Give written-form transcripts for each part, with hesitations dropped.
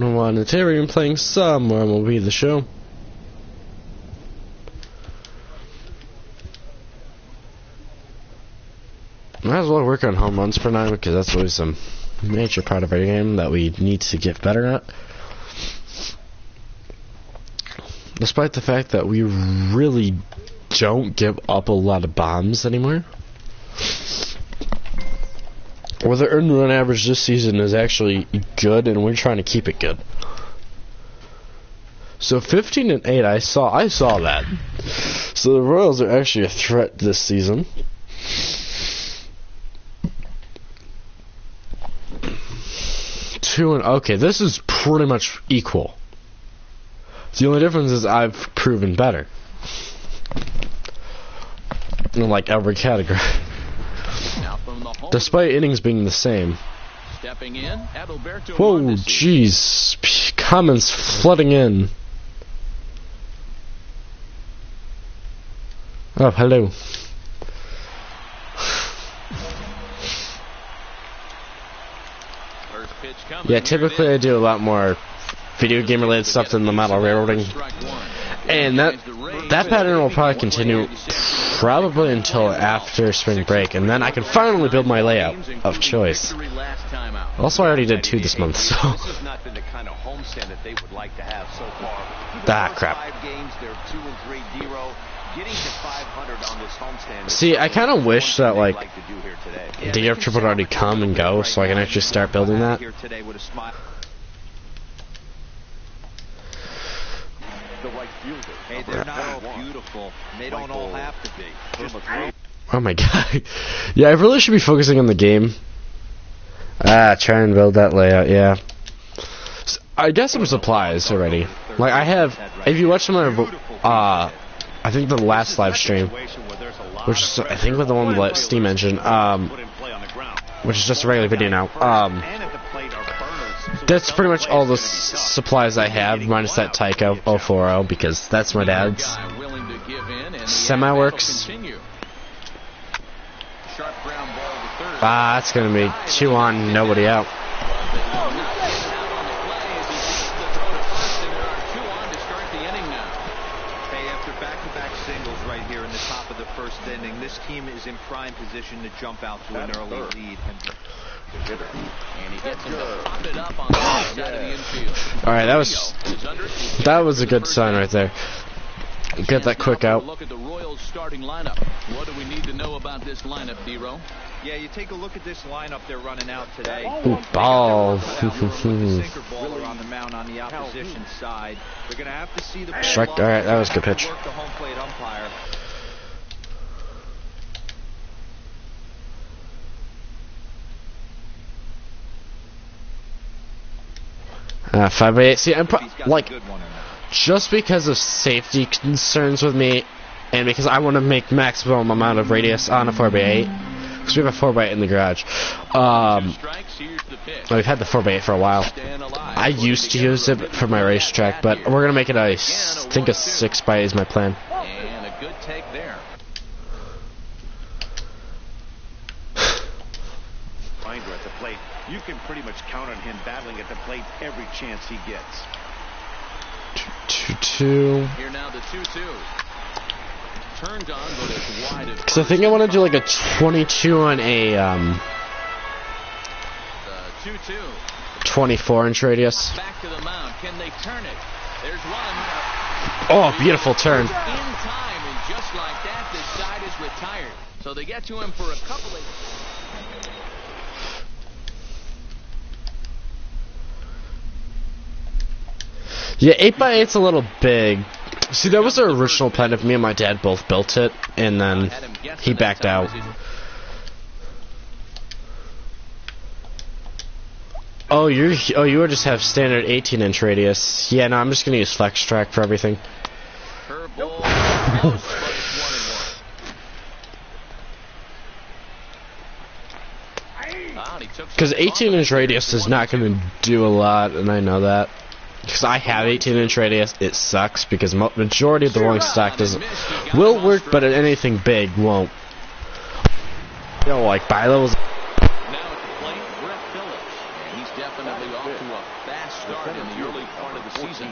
Monetarium playing Somewhere will be the show. Might as well work on home runs per nine because that's always a major part of our game that we need to get better at. Despite the fact that we really don't give up a lot of bombs anymore. Well, the earned run average this season is actually good, and we're trying to keep it good. So 15-8, I saw that. So the Royals are actually a threat this season. Okay, this is pretty much equal. The only difference is I've proven better in like every category. Despite innings being the same. Whoa, jeez. Comments flooding in. Oh, hello. Yeah, typically I do a lot more video game related stuff than the model railroading. And that pattern will probably continue probably until after spring break, and then I can finally build my layout of choice. Also, I already did 2 this month, so. Ah, crap. See, I kind of wish that, like, the year trip would already come and go, so I can actually start building that. Hey, they're not all beautiful. They don't all have to be. Oh my god. Yeah, I really should be focusing on the game. Try and build that layout, yeah. I got some supplies already. Like, I have, if you watch some of my, I think the last live stream, which is, I think, with the one with Steam Engine, which is just a regular video now, that's pretty much all the supplies I have, minus that Tyco 040, because that's my dad's. Semi-works. It's gonna be 2 on, nobody out. This team is in prime position to jump out to an early lead. Alright, that was a good sign right there. Get that quick out. Look at the Royals starting lineup. What do we need to know about this lineup, D-Row? Yeah, you take a look at this lineup they're running out today. Ooh, ball. Sinker baller on the mound on the opposition side. They're going to have to see the ball. Strike. Alright, that was a good pitch. Work the home plate umpire. 5/8. See, I'm like, just because of safety concerns with me, and because I want to make maximum amount of radius on a 4x8, because we have a 4x8 in the garage. We've had the 4x8 for a while. I used to use it for my racetrack, but we're gonna make it I think a 6x8 is my plan. And a good take there. Finder at the plate. You can pretty much count on him battling at the plate every chance he gets. 2-2. Here now the 2-2. Turned on, but it's wide. Because I think I want to do like a 22 on a 2-2. 24-inch radius. Back to the mound. Can they turn it? There's one. Oh, beautiful turn. In time, and just like that, this side is retired. So they get to him for a couple of. Yeah, 8x8's a little big. See, that was the original plan if me and my dad both built it, and then he backed out. Oh, you would just have standard 18-inch radius. Yeah, no, I'm just gonna use Flex Track for everything. Because 18-inch radius is not gonna do a lot, and I know that. Because I have 18-inch radius, it sucks because majority of the rolling stock will work, but anything big won't. You know, like Now at the plate, Brett Phillips. And he's definitely off to a fast start in the the early part of the season.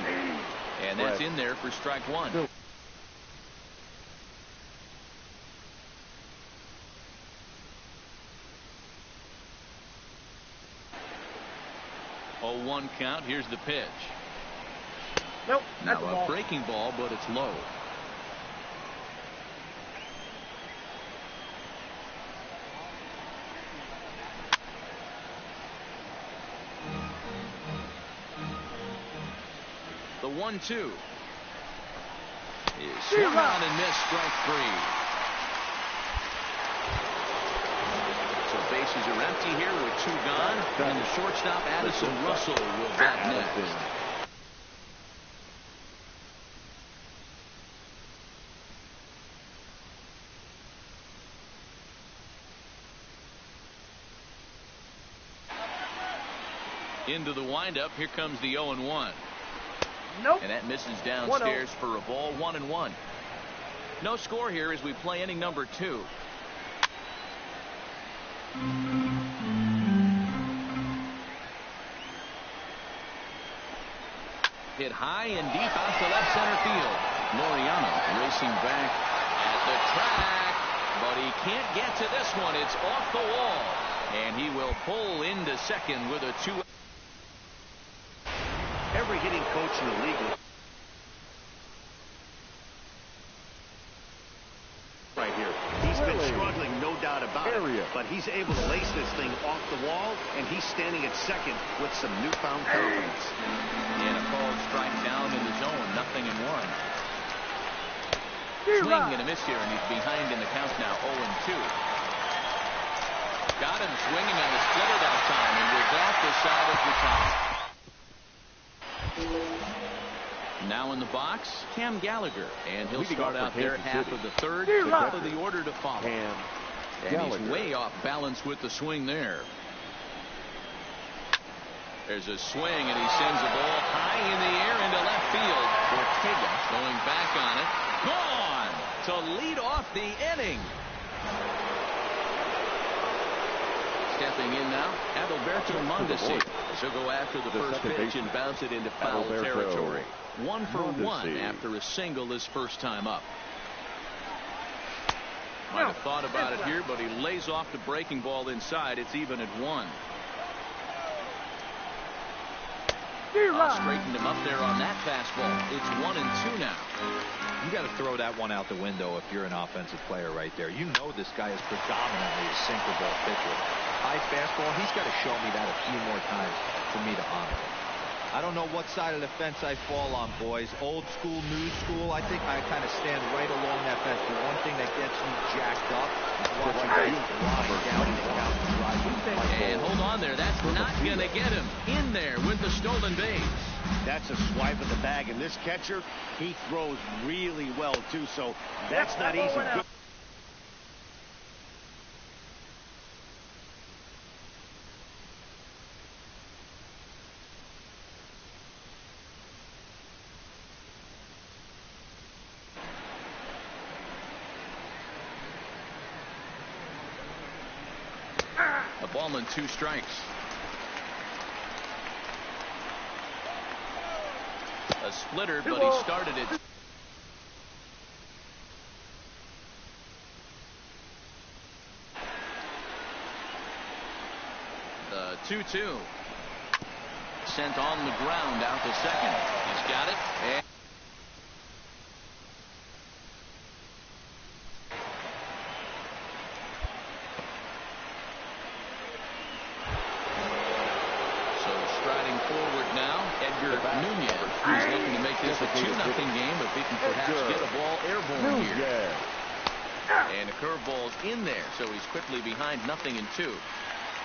And that's in there for strike one. Oh, 1 count. Here's the pitch. Nope. Now a breaking ball, but it's low. The 1-2 is swung on and missed, strike three. So bases are empty here with 2 gone, and the shortstop Addison Russell will bat next. Into the windup, here comes the 0-1. Nope. And that misses downstairs for a ball. 1-1. No score here as we play inning number 2. Hit high and deep out to left center field. Laureano racing back at the track, but he can't get to this one. It's off the wall, and he will pull into second with a 2. Every hitting coach in the league right here. He's been struggling, no doubt about it, but he's able to lace this thing off the wall, and he's standing at second with some newfound confidence. And a called strike down in the zone, 0-1. Swing and a miss here, and he's behind in the count now, 0-2. Got him swinging on the splitter that time, and with that, the side is retired. Now in the box, Cam Gallagher, and he'll start out there half of the third, top of the order to follow. And he's way off balance with the swing there. There's a swing, and he sends the ball high in the air into left field. Ortega going back on it. Gone to lead off the inning. Stepping in now, Adalberto Mondesi. He'll go after the first pitch and bounce it into foul territory. 1 for 1 after a single his first time up. Might have thought about it here, but he lays off the breaking ball inside. It's even at 1. Straightened him up there on that fastball. It's 1-2 now. You got to throw that one out the window if you're an offensive player right there. You know this guy is predominantly a sinker ball pitcher. High fastball, he's got to show me that a few more times for me to honor it. I don't know what side of the fence I fall on, boys. Old school, new school. I think I kind of stand right along that fence. The one thing that gets me jacked up is watching guys flying down in the count and driving. And hold on there. That's not going to get him in there with the stolen base. That's a swipe of the bag, and this catcher, he throws really well, too, so that's not easy. A ball and 2 strikes. A splitter, but he started it. The 2-2. Sent on the ground out to second. He's got it. And Nunez. He's looking to make this a 2-0 game, if he can perhaps get a ball airborne here. And a curveball's in there, so he's quickly behind 0-2.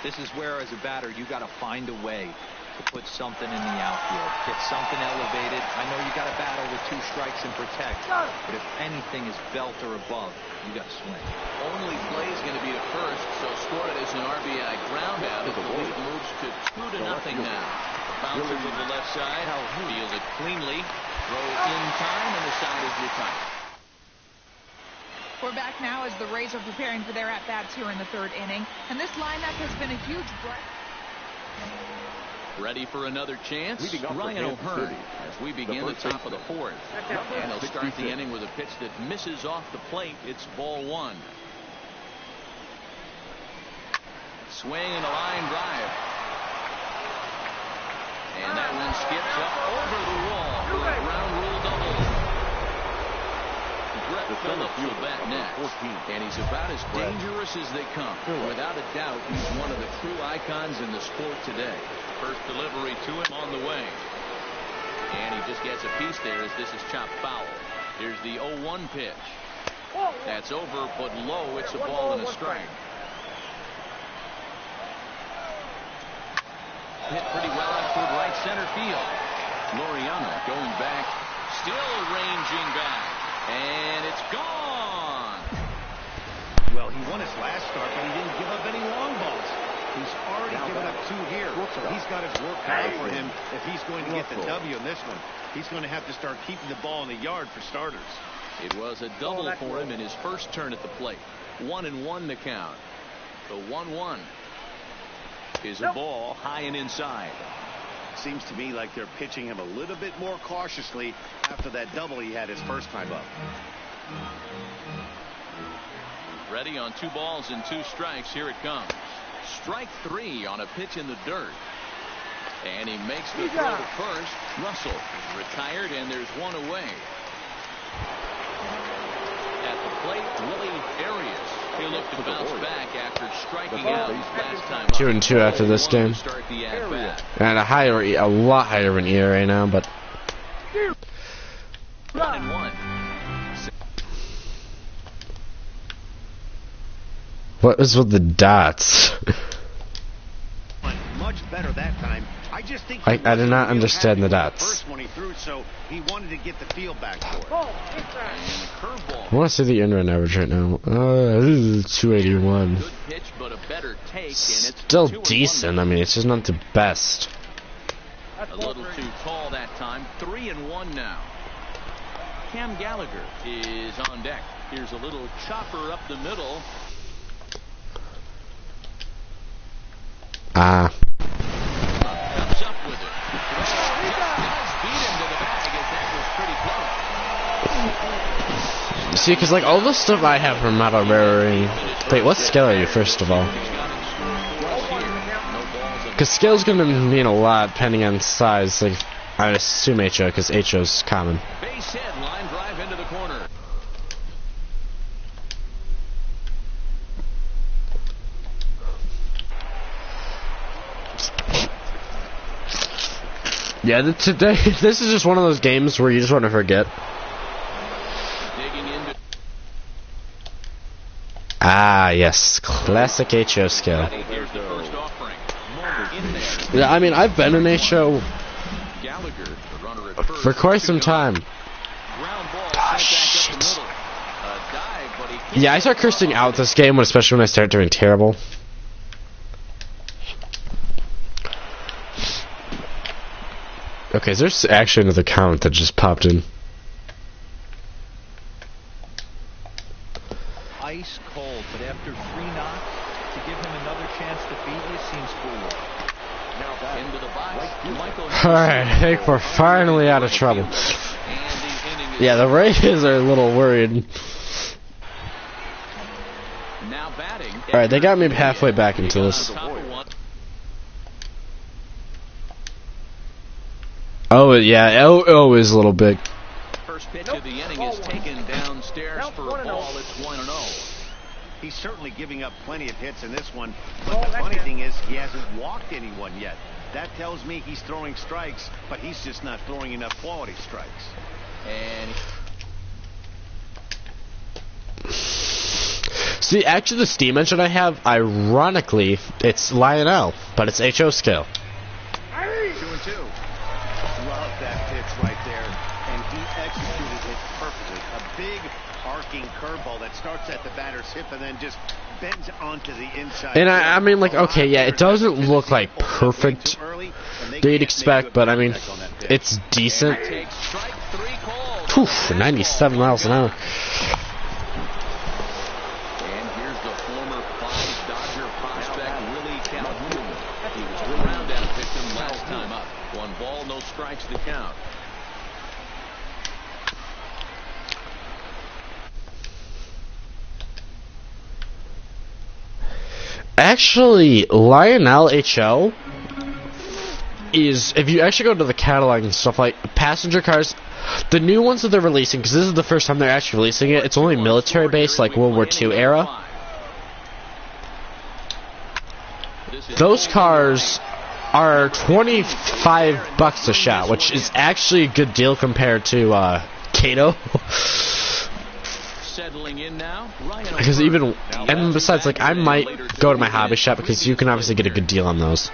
This is where, as a batter, you got to find a way to put something in the outfield, get something elevated. I know you got to battle with 2 strikes and protect, but if anything is belt or above, you got to swing. Only play is going to be the first, so score it as an RBI ground out as the lead moves to 2-0 now. Bouncer to the left side, fields it cleanly, throw in time, and the side is retired. We're back now as the Rays are preparing for their at-bats here in the 3rd inning, and this lineup has been a huge break. Ready for another chance? Ryan O'Hearn as we begin the top of the fourth. And they'll start the inning with a pitch that misses off the plate. It's ball one. Swing and a line drive. And that one skips up over the wall for a ground rule double. Brett Phillips will bat next. And he's about as dangerous as they come. Without a doubt, he's one of the true icons in the sport today. First delivery to him on the way. And he just gets a piece there as this is chopped foul. Here's the 0-1 pitch. That's over, but low. It's a ball and a strike. Hit pretty well out toward right center field. Laureano going back, still ranging back, and it's gone. Well, he won his last start, but he didn't give up any long balls. He's already given up 2 here, so he's got his work cut out for him if he's going to get the W in this one. He's going to have to start keeping the ball in the yard for starters. It was a double for him in his first turn at the plate. 1-1 to count. The 1-1 is a ball high and inside. Seems to me like they're pitching him a little bit more cautiously after that double he had his first time up. Ready on 2 balls and 2 strikes. Here it comes. Strike 3 on a pitch in the dirt. And he makes the throw to first. Russell retired, and there's 1 away. At the plate, Willie Arias. He'll look to bounce back after striking out last time. 2-2 after this game. And a lot higher of an ERA right now, but 1-1. what is with the dots? Much better that time. I just think I did not understand the dots. First one he threw, so he wanted to get the feel back for it. I want to see the in-run average right now. 281. Good pitch, but a better take, and it's Still decent. I mean, it's just not the best. A little too tall that time. 3-1 now. Cam Gallagher is on deck. Here's a little chopper up the middle. Ah. Comes up with it. Does beat him to the bag as that was pretty close. See, because like all the stuff I have from Model Raring. Wait, what scale are you first of all? Because scale's gonna mean a lot depending on size. Like I would assume HO because HO's common. Base hit, line drive into the corner. Yeah, today this is just one of those games where you just want to forget. Digging into. Ah, yes, classic HO scale. Here's the first offering. In there. Yeah, I mean I've been in HO Gallagher, the runner at first. for quite some time. Ground ball Ah, sent back up the middle. A dive, but he can't. Yeah, I start cursing out this game, especially when I start doing terrible. Okay, there's actually another count that just popped in. Ice cold, but after 3 knocks, to give him another chance to beat you seems foolish. Now into the box. Michael Alright, I think we're finally out of trouble. And the inning is Yeah, the Rays are a little worried. now batting. Alright, they got me halfway back into this. Top of one. Oh, yeah, O is a little big. First pitch of the inning is taken downstairs for a ball. It's 1-0. He's certainly giving up plenty of hits in this one, but the funny thing is he hasn't walked anyone yet. That tells me he's throwing strikes, but he's just not throwing enough quality strikes. And See, actually the Steam engine I have, ironically, it's Lionel, but it's HO scale. 2-2. Love that pitch right there, and he executed it perfectly. A big arcing curveball that starts at the batter's hip and then just bends onto the inside. And I mean, like, okay, yeah, it doesn't look like perfect they'd expect, but I mean, it's decent. Takes strike 3 called. Poof, 97 miles an hour. And here's the former Dodger prospect Willie Calhoun. He was the round out victim last out. Actually, Lionel HL is, if you actually go to the catalog and stuff like passenger cars, the new ones that they're releasing, because this is the first time they're actually releasing it, it's only military based, like World War II era. Those cars are $25 a shot, which is actually a good deal compared to Kato. Settling in now. Because even, and besides, like, I might go to my hobby shop because you can obviously get a good deal on those.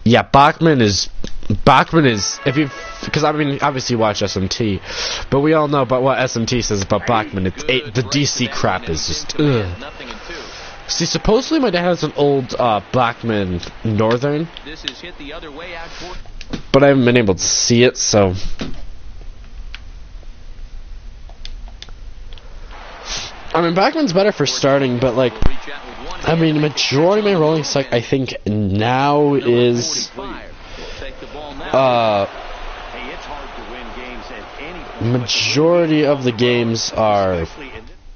Yeah, Bachmann is, if you, because I mean, obviously you watch SMT, but we all know about what SMT says about Bachmann. It's the DC crap is just, ugh. See, supposedly my dad has an old Bachmann Northern, but I haven't been able to see it, so. I mean, Bachmann's better for starting, but like, I mean, majority of my rolling stock, I think now is majority of the games are,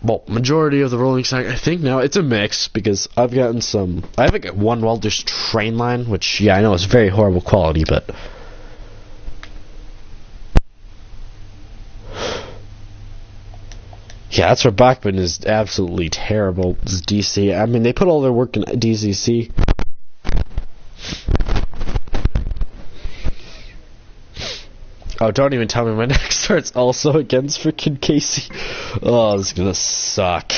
well, majority of the rolling stock, I think now it's a mix, because I've gotten some, I have like one Welder's train line, which, yeah, I know it's very horrible quality, but yeah, that's where Bachmann is absolutely terrible. It's DC. I mean, they put all their work in DCC. Oh, don't even tell me my next start's also against freaking Casey. Oh, this is gonna suck.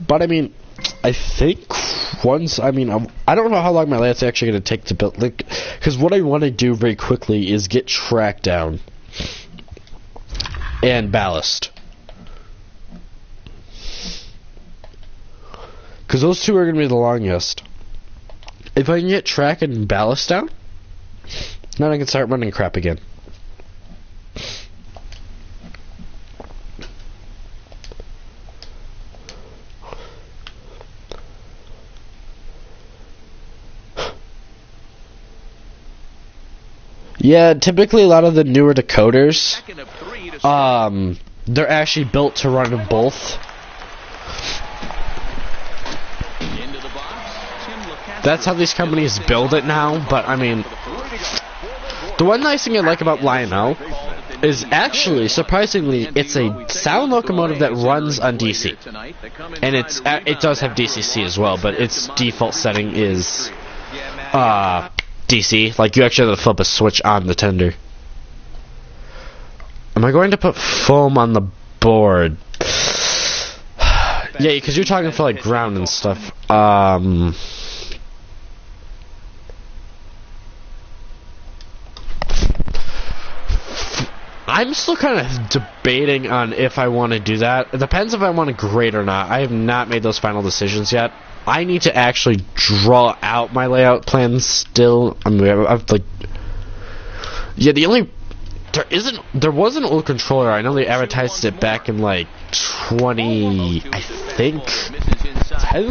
But I mean, I think once, I mean, I don't know how long my layout's actually going to take to build, like, because what I want to do very quickly is get track down and ballast, because those two are going to be the longest. If I can get track and ballast down, then I can start running crap again. Yeah, typically a lot of the newer decoders, they're actually built to run in both. That's how these companies build it now, but I mean, the one nice thing I like about Lionel is actually, surprisingly, it's a sound locomotive that runs on DC. And it does have DCC as well, but its default setting is DC. Like, you actually have to flip a switch on the tender. Am I going to put foam on the board? Yeah, because you're talking for like ground and stuff. I'm still kind of debating on if I want to do that. It depends if I want to grade or not. I have not made those final decisions yet. I need to actually draw out my layout plans still. I mean, I've like, yeah, there was an old controller. I know they advertised it back in like 20, I think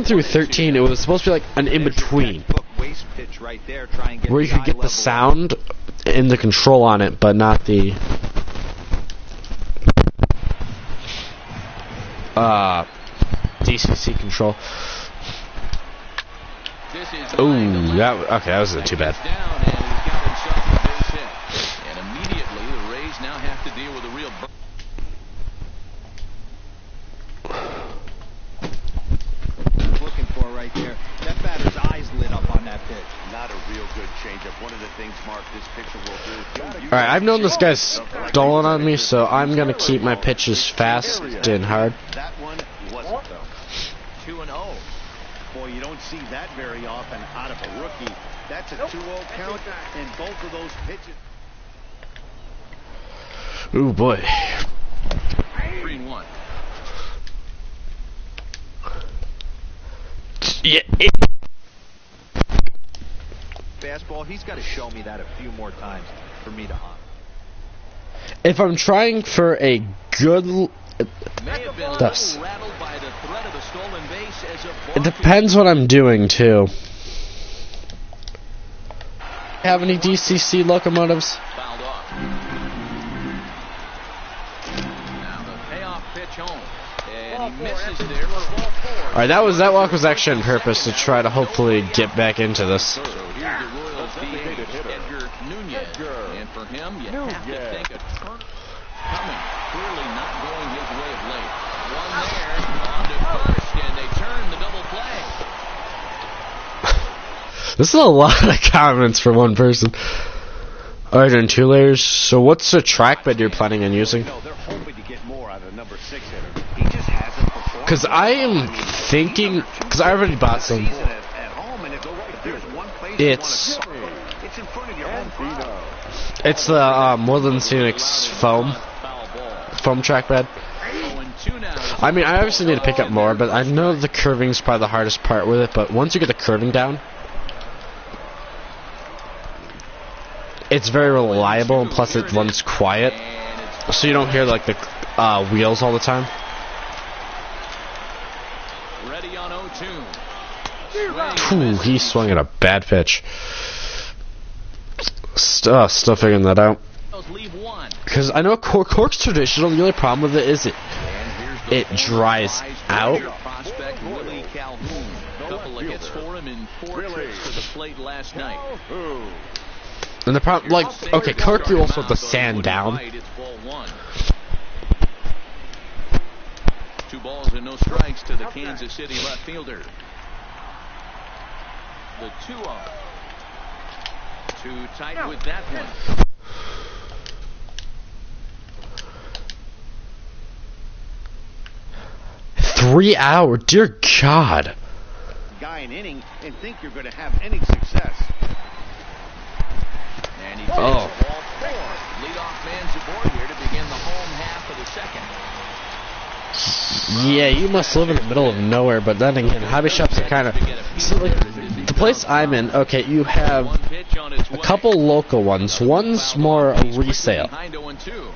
through 13. It was supposed to be like an in-between, where you could get the sound and the control on it, but not the DCC control. Oh, that wasn't too bad. And immediately the Rays now have to deal with a real looking for right there. That batter's eyes lit up on that pitch. Not a real good changeup. One of the things, Mark, this pitcher will do. Alright, I've known this guy's stalling on me, so I'm gonna keep my pitches fast and hard. That one wasn't though. 2-0. Boy, you don't see that very often out of a rookie. That's a 2-0 count, and both of those pitches. Ooh, boy. 3-1. Yeah. Fastball, he's got to show me that a few more times for me to honor. if I'm trying for a good, May have been a That's- little rattled by the threat of a stolen base as a it depends what I'm doing too. Have any DCC locomotives? fouled off. Now the payoff pitch home. And he misses there for ball 4. Alright, that walk was actually on purpose to try to hopefully get back into this. So here's the Royals DH, Edgar Nunez. And for him, you have to think a turn coming. Clearly not going his way of late. One there, on to first, and they turn the double play. This is a lot of comments for one person. Alright, in 2 layers. So what's the trackbed you're planning on using? No, they're hoping to get more out of the number 6 hitter. He just hasn't performed. Because I am thinking, because I already bought some. Season at home, and if there's one place It's- you want to go, it's in front of your home crowd. It's the Moreland Phoenix foam trackbed. 0-2 now. I mean, I obviously need to pick up more, but I know the curving's probably the hardest part with it. But once you get the curving down, it's very reliable, and plus it runs quiet, And it's so you don't hear like the wheels all the time. ready on 0-2. Ooh, he swung at a bad pitch. Still figuring that out. Leave one. Because I know cork's traditional. The only problem with it is And here's the it dries out. prospect Willie Calhoun. Couple of hits for him in 4 trips to the plate last night. And the problem, like, okay, cork you also have to sand down. It's ball 1. 2 balls and no strikes to the Kansas City left fielder. The 2-0. Too tight with that one. 3 hours, dear God. Guy an inning and think you're going to have any success. And he takes Oh. ball 4. Leadoff man's aboard here to begin the home half of the second. Yeah, you must live in the middle of nowhere, but then again, hobby shops are kind of... So, like, the place I'm in, okay, you have One pitch on its a way. couple local ones. One's more a resale. Behind 0-2.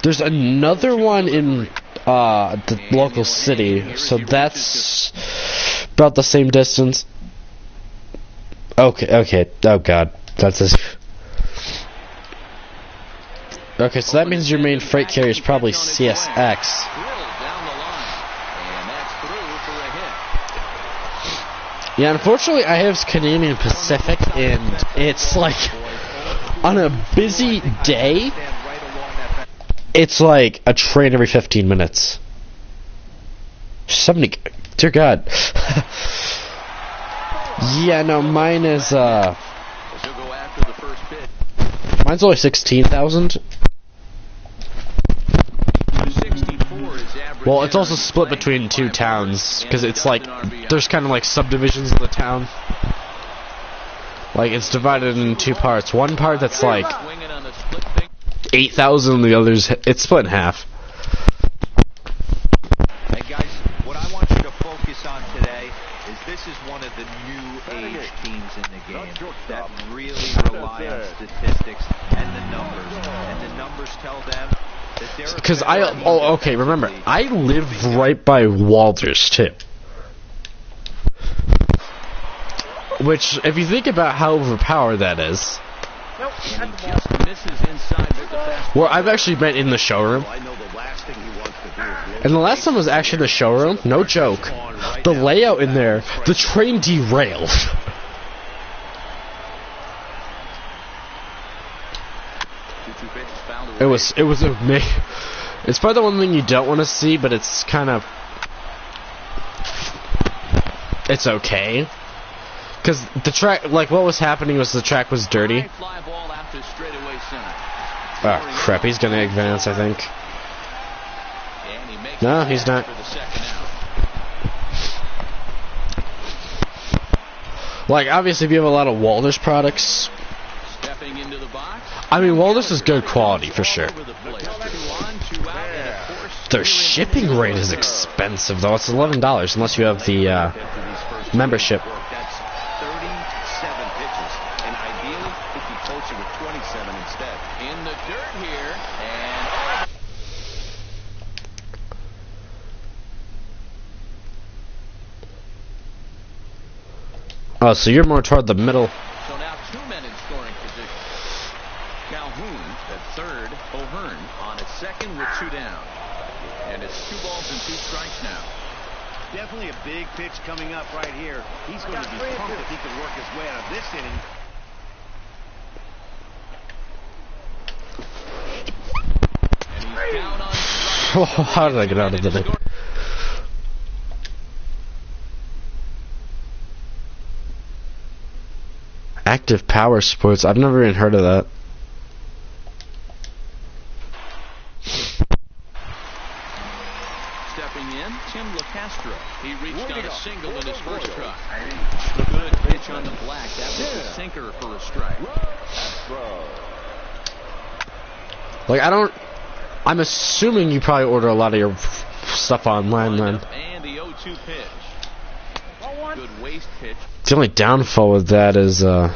There's another one in the local city, so that's about the same distance. Okay, oh God, that's this. Okay, so that means your main freight carrier is probably CSX. Drilled down the line. And that's through for a hit. Yeah, unfortunately, I have Canadian Pacific, and it's like on a busy day, it's like a train every 15 minutes. 70, dear God. Yeah, no, mine is She'll go after the first pitch. mine's only 16,000. 64 is average. Well, it's also split between 2 towns, because it's like, there's kind of like subdivisions of the town. Like, it's divided in 2 parts. One part that's like Swinging on the split thing. 8,000, the other's, it's split in half. Hey guys, what I want you to focus on today is this is one of the new age teams in the game that really rely on statistics and the numbers. And the numbers tell them that they're... Because okay, remember, I live right by Walters, too. Which, if you think about how overpowered that is, Nope, He at the ball. just misses inside with the fastball. well, I've actually been in the showroom. I know the last thing he wants to do is And the last time was actually the showroom, no joke. The layout in there, the train derailed. 2-2 pitch is fouled away. It was amazing. It's probably the one thing you don't want to see, but it's kind of, it's okay. Because the track, like what was happening was the track was dirty. High fly ball out to straightaway center. Oh crap, he's gonna advance, I think. And he makes No, the he's catch not. for the second out. Like obviously if you have a lot of Walters products, Stepping into the box. I mean Walters is good quality for sure. Over the plate. 2 on, 2 out, and of course, Their shipping rate is expensive though. It's $11 unless you have the membership. That's 37 pitches, and ideally it'd be closer to 27 instead. in the dirt here. Oh, so you're more toward the middle. So now 2 men in scoring position. Calhoun at third, O'Hearn on at second with 2 down. And it's 2 balls and 2 strikes now. Definitely a big pitch coming up right here. He's going to be pumped if he can work his way out of this inning. And he's down on strikes. Oh, how did I get out of the... Active Power Sports. I've never even heard of that. Stepping in, Tim LaCastro. He reached on a single in his first try. Good pitch on the black. That was a sinker for a strike. Like, I'm assuming you probably order a lot of your stuff online then. And the 0-2 pitch. Good waist pitch. The only downfall with that is, well,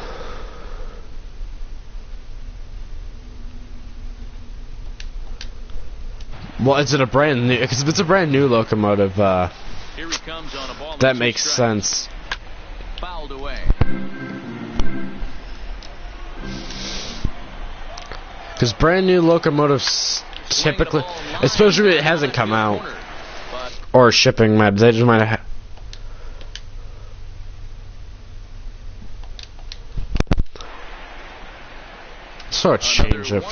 is it a brand new? Because if it's a brand new locomotive, Here he comes on a ball that makes sense. Fouled away. Because brand new locomotives typically, especially if it hasn't come out, or shipping, they just might have. Sort of change it.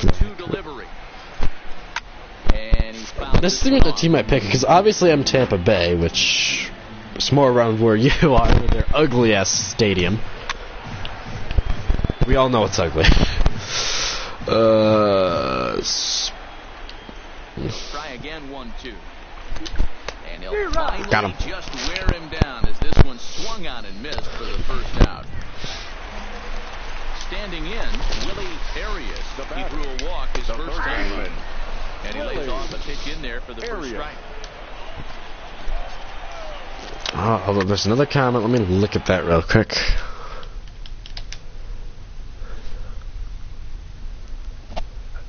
This is the team I pick, because obviously I'm Tampa Bay, which is more around where you are with their ugly ass stadium. We all know it's ugly. Try again, 1-2. And he'll finally got him. Just wear him down as this one swung on and missed for the first out. Standing in, Willie Arias. He drew a walk his first time. And he lays off a pitch in there for the first strike. Oh, there's another comment. Let me look at that real quick.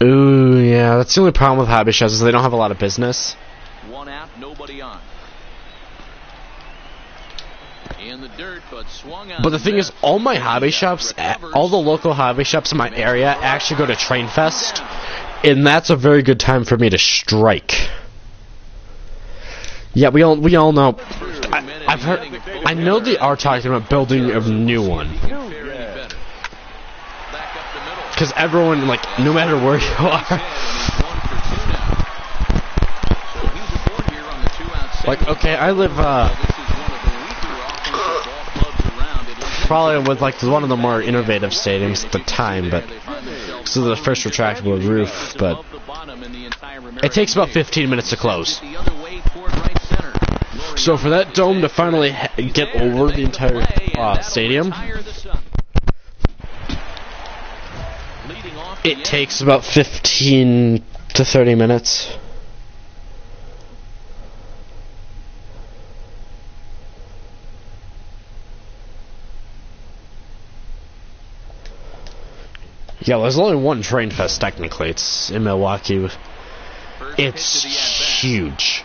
Ooh, yeah, that's the only problem with hobby shops is they don't have a lot of business. 1 out, nobody on. In the dirt, but swung on. But the thing is, all my hobby shops, all the local hobby shops in my area actually go to Train Fest, and that's a very good time for me to strike. Yeah, we all know. I've heard. I know they are talking about building a new one. Because everyone, like, no matter where you are. Like, okay, I live, probably with, like, one of the more innovative stadiums at the time, but, so the first retractable roof, but it takes about 15 minutes to close. So for that dome to finally get over the entire stadium, it takes about 15 to 30 minutes. Yeah, well, there's only one Train Fest technically. It's in Milwaukee. It's huge.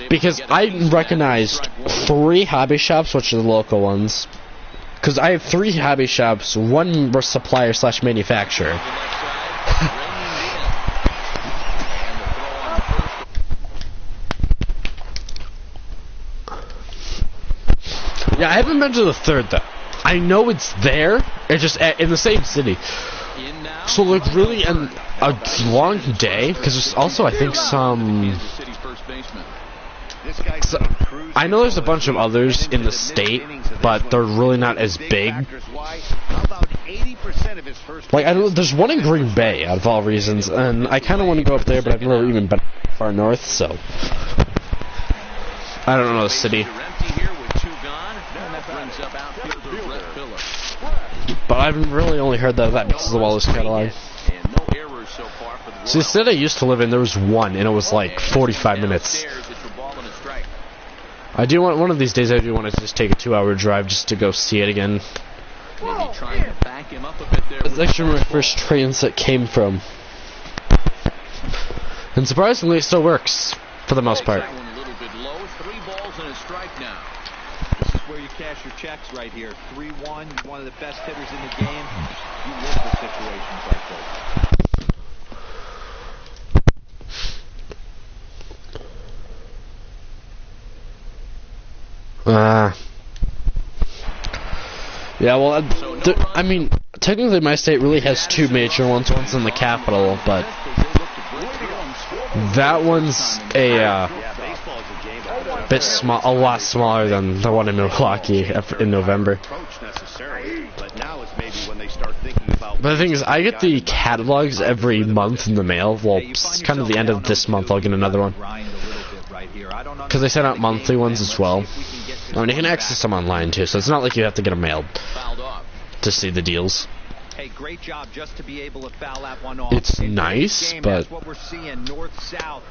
Because I recognized 3 hobby shops, which are the local ones. Because I have 3 hobby shops, 1 supplier / manufacturer. Yeah, I haven't been to the 3rd though. I know it's there. It's just in the same city. So like really a long day, because there's also I think some. So, I know there's a bunch of others in the state, but they're really not as big. Like I know there's one in Green Bay out of all reasons, and I kind of want to go up there, but I've never even been far north, so I don't know the city. But I've really only heard that because of the Wallace catalog. See, the city I used to live in, there was one, and it was like 45 minutes. I do want, one of these days I do want to just take a 2-hour drive just to go see it again. It's actually where my first train set came from. And surprisingly, it still works, for the most part. where you cash your checks right here. 3-1, you're one of the best hitters in the game. You live for situations like this. Yeah, well, I mean, technically my state really has two major ones. One's in the capital, but that one's a bit small, a lot smaller than the one in Milwaukee in November. But the thing is, I get the catalogs every month in the mail. Well, it's kind of the end of this month, I'll get another one. Because they send out monthly ones as well. I mean, you can access them online too, so it's not like you have to get them mailed to see the deals. Hey, great job just to be able to foul that one off. It's nice, but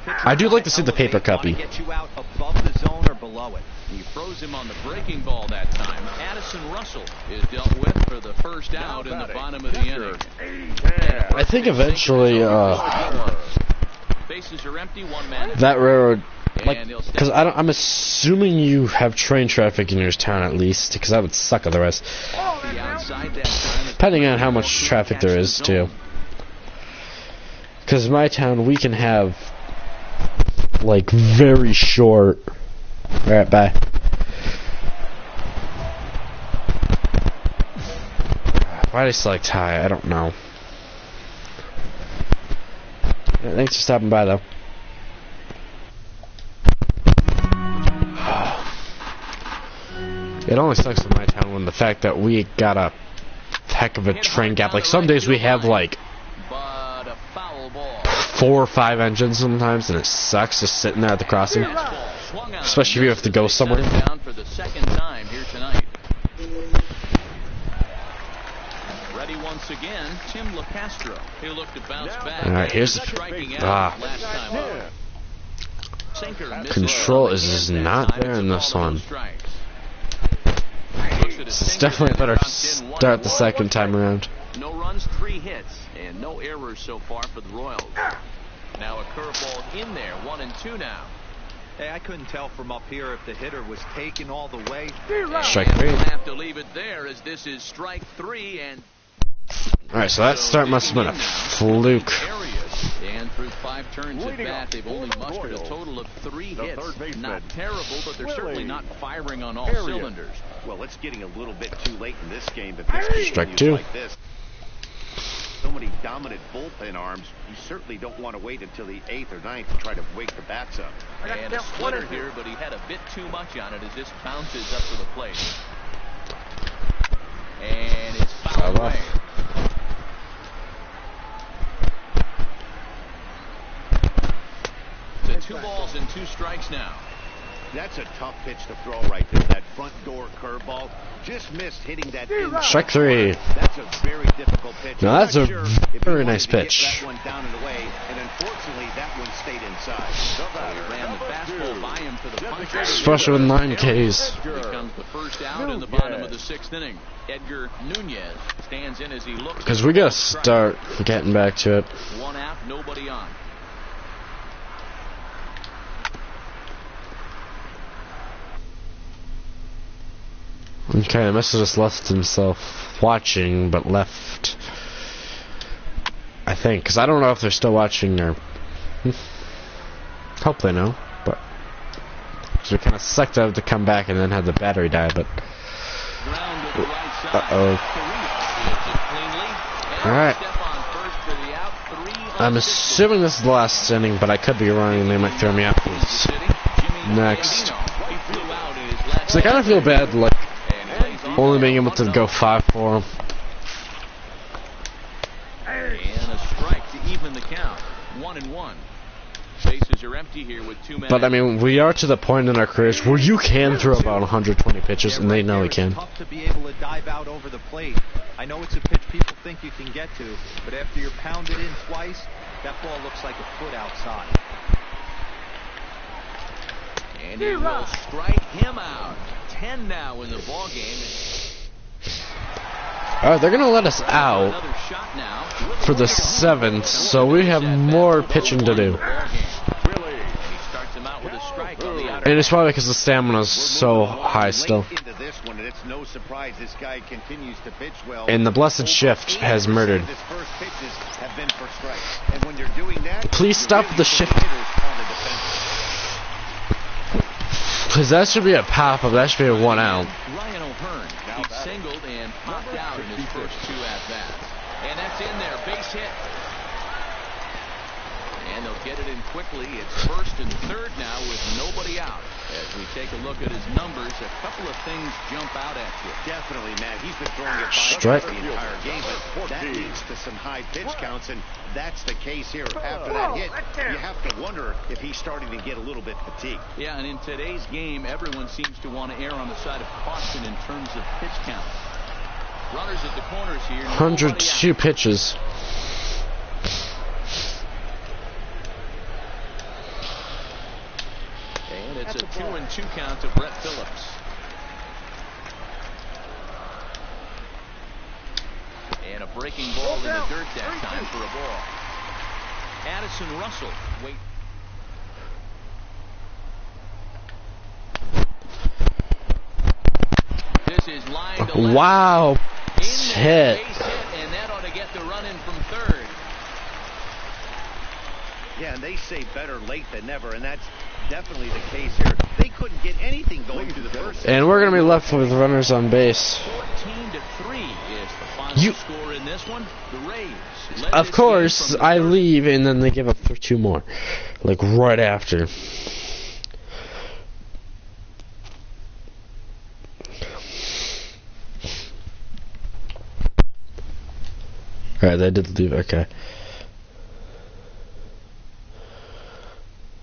I do like to see the paper copy. Get you out above the zone or below it. He froze him on the breaking ball that time. Addison Russell is dealt with for the first out in the bottom of the inning. I think eventually Bases are empty, one man. that railroad, like, because I'm assuming you have train traffic in your town at least, because that would suck otherwise. Depending on how much traffic there is too. Because in my town we can have like very short. Alright, bye. Why did I select high? I don't know. Yeah, thanks for stopping by though. It only sucks in my town when the fact that we got a heck of a train gap. Like some days we have like 4 or 5 engines sometimes, and it sucks just sitting there at the crossing. Especially if you have to go somewhere. Down for the second time here tonight. Ready once again, Tim LaCastro. He'll look to bounce back. All right, here's striking out last time out. Control is just not there in this one. It's definitely a better start the second time around. No runs, 3 hits, and no errors so far for the Royals. Now a curveball in there, 1 and 2 now. Hey, I couldn't tell from up here if the hitter was taken all the way. Strike 3. We'll have to leave it there as this is strike 3 and. Alright, so that start must have been a fluke. And through 5 turns at bat, they've only mustered a total of 3 hits. Not terrible, but they're certainly not firing on all cylinders. Well, it's getting a little bit too late in this game to pitch Strike 2. like this. So many dominant bullpen arms, you certainly don't want to wait until the 8th or 9th to try to wake the bats up. And a splitter here, but he had a bit too much on it as this bounces up to the plate. And it's fouled away. To 2 balls and 2 strikes now. That's a tough pitch to throw right there. That front door curveball just missed hitting that. Strike 3. That's a very difficult pitch. Now that's a very nice pitch. That one down and away, and unfortunately that one stayed inside. He ran the fastball by him for the punch. Especially with 9 Ks. Becomes the first out in the bottom of the 6th inning. Edgar Nunez stands in as he looks. Because we gotta start getting back to it. 1 out, nobody on. Okay, the message just left himself watching, but left. I think, because I don't know if they're still watching or. Hope they know, but. Cause we kind of sucked to have to come back and then had the battery die, but. Alright. I'm assuming this is the last inning, but I could be wrong and they might throw me out next. So I kind of feel bad, like, only being able to go 5 for him. And a strike to even the count. 1 and 1. Bases are empty here with 2 men. But I mean, we are to the point in our careers where you can throw about 120 pitches, and they know we can. It's tough to be able to dive out over the plate. I know it's a pitch people think you can get to, but after you're pounded in twice, that ball looks like a foot outside. And he will strike him out. 10 now in the ball game. Alright, they're gonna let us out for the 7th, so we have more pitching to do. And it's probably because the stamina's so high still. Into this surprised this guy continues to pitch well. And the blessed shift has murdered. His first pitches have been for strikes. And when you're doing that, Please stop the shift. Because that should be a pop-up. That should be a 1 out. Ryan O'Hearn, he singled and popped out in his first 2 at-bats. And that's in there, base hit. And they'll get it in quickly. It's first and third now with nobody out. As we take a look at his numbers, a couple of things jump out at you. Definitely, Matt. He's been throwing it Strike. the entire game, but that leads to some high pitch counts, and that's the case here. After that hit, you have to wonder if he's starting to get a little bit fatigued. Yeah, and in today's game, everyone seems to want to err on the side of caution in terms of pitch count. Runners at the corners here. 102 pitches. And it's a 2-2 count to Brett Phillips. And a breaking ball in the dirt that time for a ball. Addison Russell. Wait. This is lined to left. Wow. Hit. Hit. And that ought to get the run in from third. Yeah, and they say better late than never, and that's definitely the case here. They couldn't get anything going through the first. And we're going to be left with runners on base. 14-3 is the final score in this one. The Rays. Of course, I leave and then they give up for 2 more. Like right after. Alright, they did leave. Okay.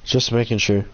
Just making sure.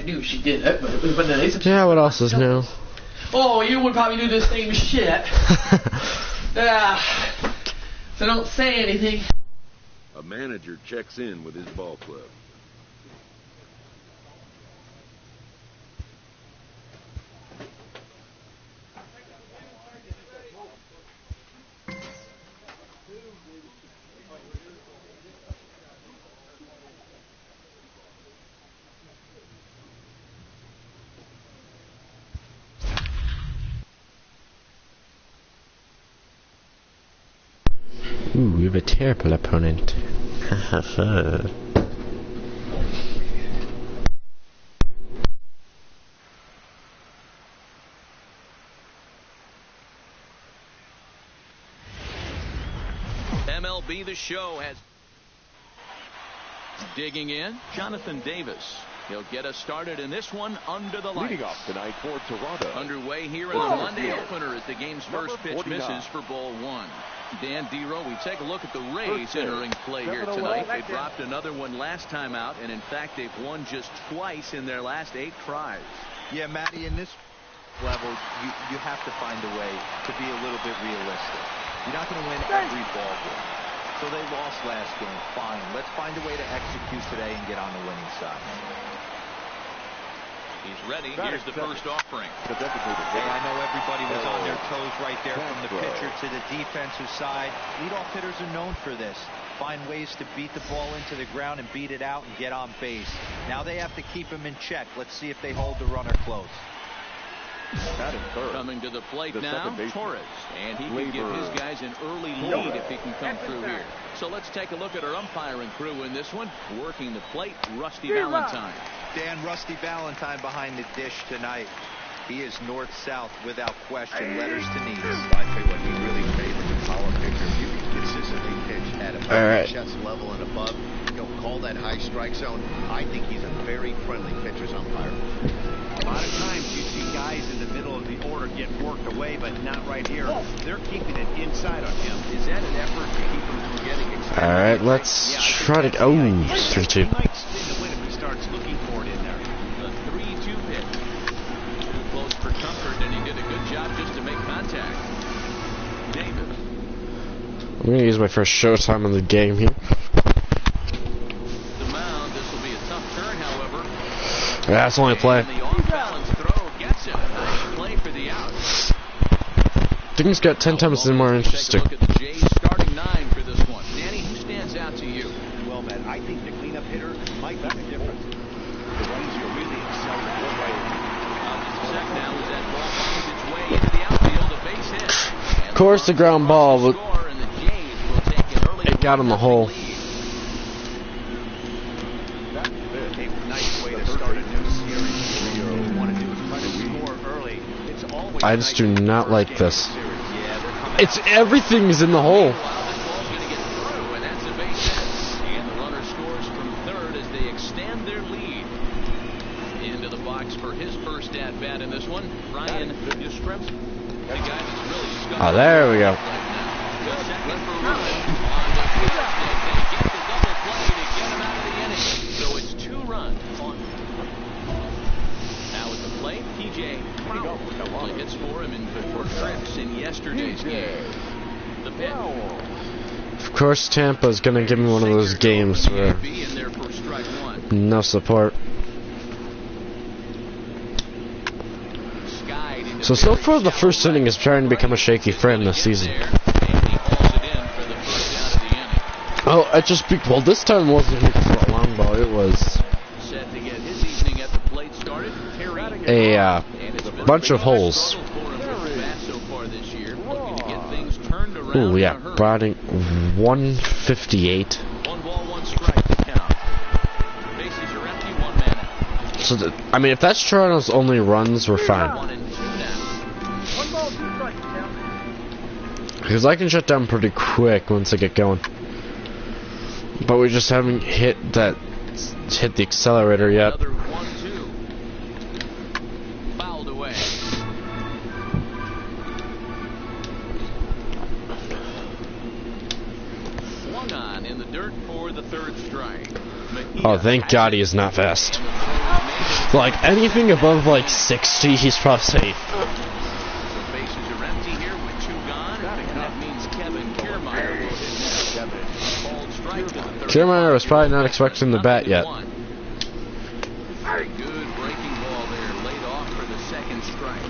knew she did it, but it was when they said. Yeah, what else is new? Oh, you would probably do the same shit. So don't say anything. A manager checks in with his ball club. Ooh, we have a terrible opponent. MLB The Show has digging in Jonathan Davis. He'll get us started in this one under the lights. Leading off tonight for Toronto. Underway here in the Monday opener as the game's first pitch misses for ball one. Dan Dero, we take a look at the Rays entering play here tonight. They dropped another one last time out, and in fact they've won just twice in their last 8 tries. Yeah, Matty, in this level, you have to find a way to be a little bit realistic. You're not going to win every ball game. So they lost last game. Fine. Let's find a way to execute today and get on the winning side. He's ready. Here's the first offering. Hey, I know everybody was on their toes right there from the pitcher to the defensive side. Leadoff hitters are known for this. Find ways to beat the ball into the ground and beat it out and get on base. Now they have to keep him in check. Let's see if they hold the runner close. Coming to the plate now, Torres. And he can give his guys an early lead if he can come through here. So let's take a look at our umpiring crew in this one. Working the plate, Rusty Valentine. Dan, Rusty Valentine behind the dish tonight. He is north-south without question. Letters to knees. I tell you what, he really favors a power pitcher. If you can consistently pitch at a chest level and above, call that high strike zone. I think he's a very friendly pitcher's umpire. A lot of times you see guys in the middle of the order get worked away, but not right here. They're keeping it inside on him. Is that an effort to keep him from getting extended? All right, let's try to. Oh, 3-2. He might spin the win if he starts looking for it in there. The 3-2 pitch. Too close for comfort, and he did a good job just to make contact. Davis. I'm going to use my first showtime in the game here. The mound. This will be a tough turn, however. Yeah, it's only a play. And the off-balance throw gets it. Nice play for the out. Things got 10 times more interesting. Take a look at the Jays starting 9 for this one. Danny, who stands out to you? Well, Matt, I think the cleanup hitter might make a difference. The ones you really excel at right. Check now as that ball finds its way into the outfield, a base hit. Of course, the ground ball, but And the Jays will take an early it got in the hole. A nice way to start a new series. What you really want to do is try to score early. It's always I just do not like this. Yeah, It's everything's in the hole. Ball's going to get through, and that's a base hit. And the runner scores from third as they extend their lead. Into the box for his first at-bat in this one, Ryan Yastrzemski. The guy that's really just got There we go. right now. The second for Ryan on the first stick. They get the double play to get him out of the inning. So it's 2 runs on. Now at the plate, PJ Crowell hits for him in 4 trips in yesterday's game. The pitch. Of course, Tampa's going to give me one of those games where in there for strike 1. no support. So far the first inning is trying to become a shaky frame this season. Oh, well, this time wasn't a long ball. It was a bunch of holes. Ooh, yeah, batting 158. 1 ball, 1 strike to count. Bases are empty, 1 man out. So, I mean, if that's Toronto's only runs, we're fine. 1 and 2 now. Because I can shut down pretty quick once I get going. But we just haven't hit the accelerator yet. Another 1-2. Fouled away. Swung on in the dirt for the 3rd strike. Oh, thank God he is not fast. Like, anything above, like, 60, he's probably safe. Bases are empty here with 2 gone, and that means Kevin Kiermaier will hit next. Called strike to the third. Kiermaier was probably not expecting the bat yet. Very good breaking ball there, laid off for the second strike.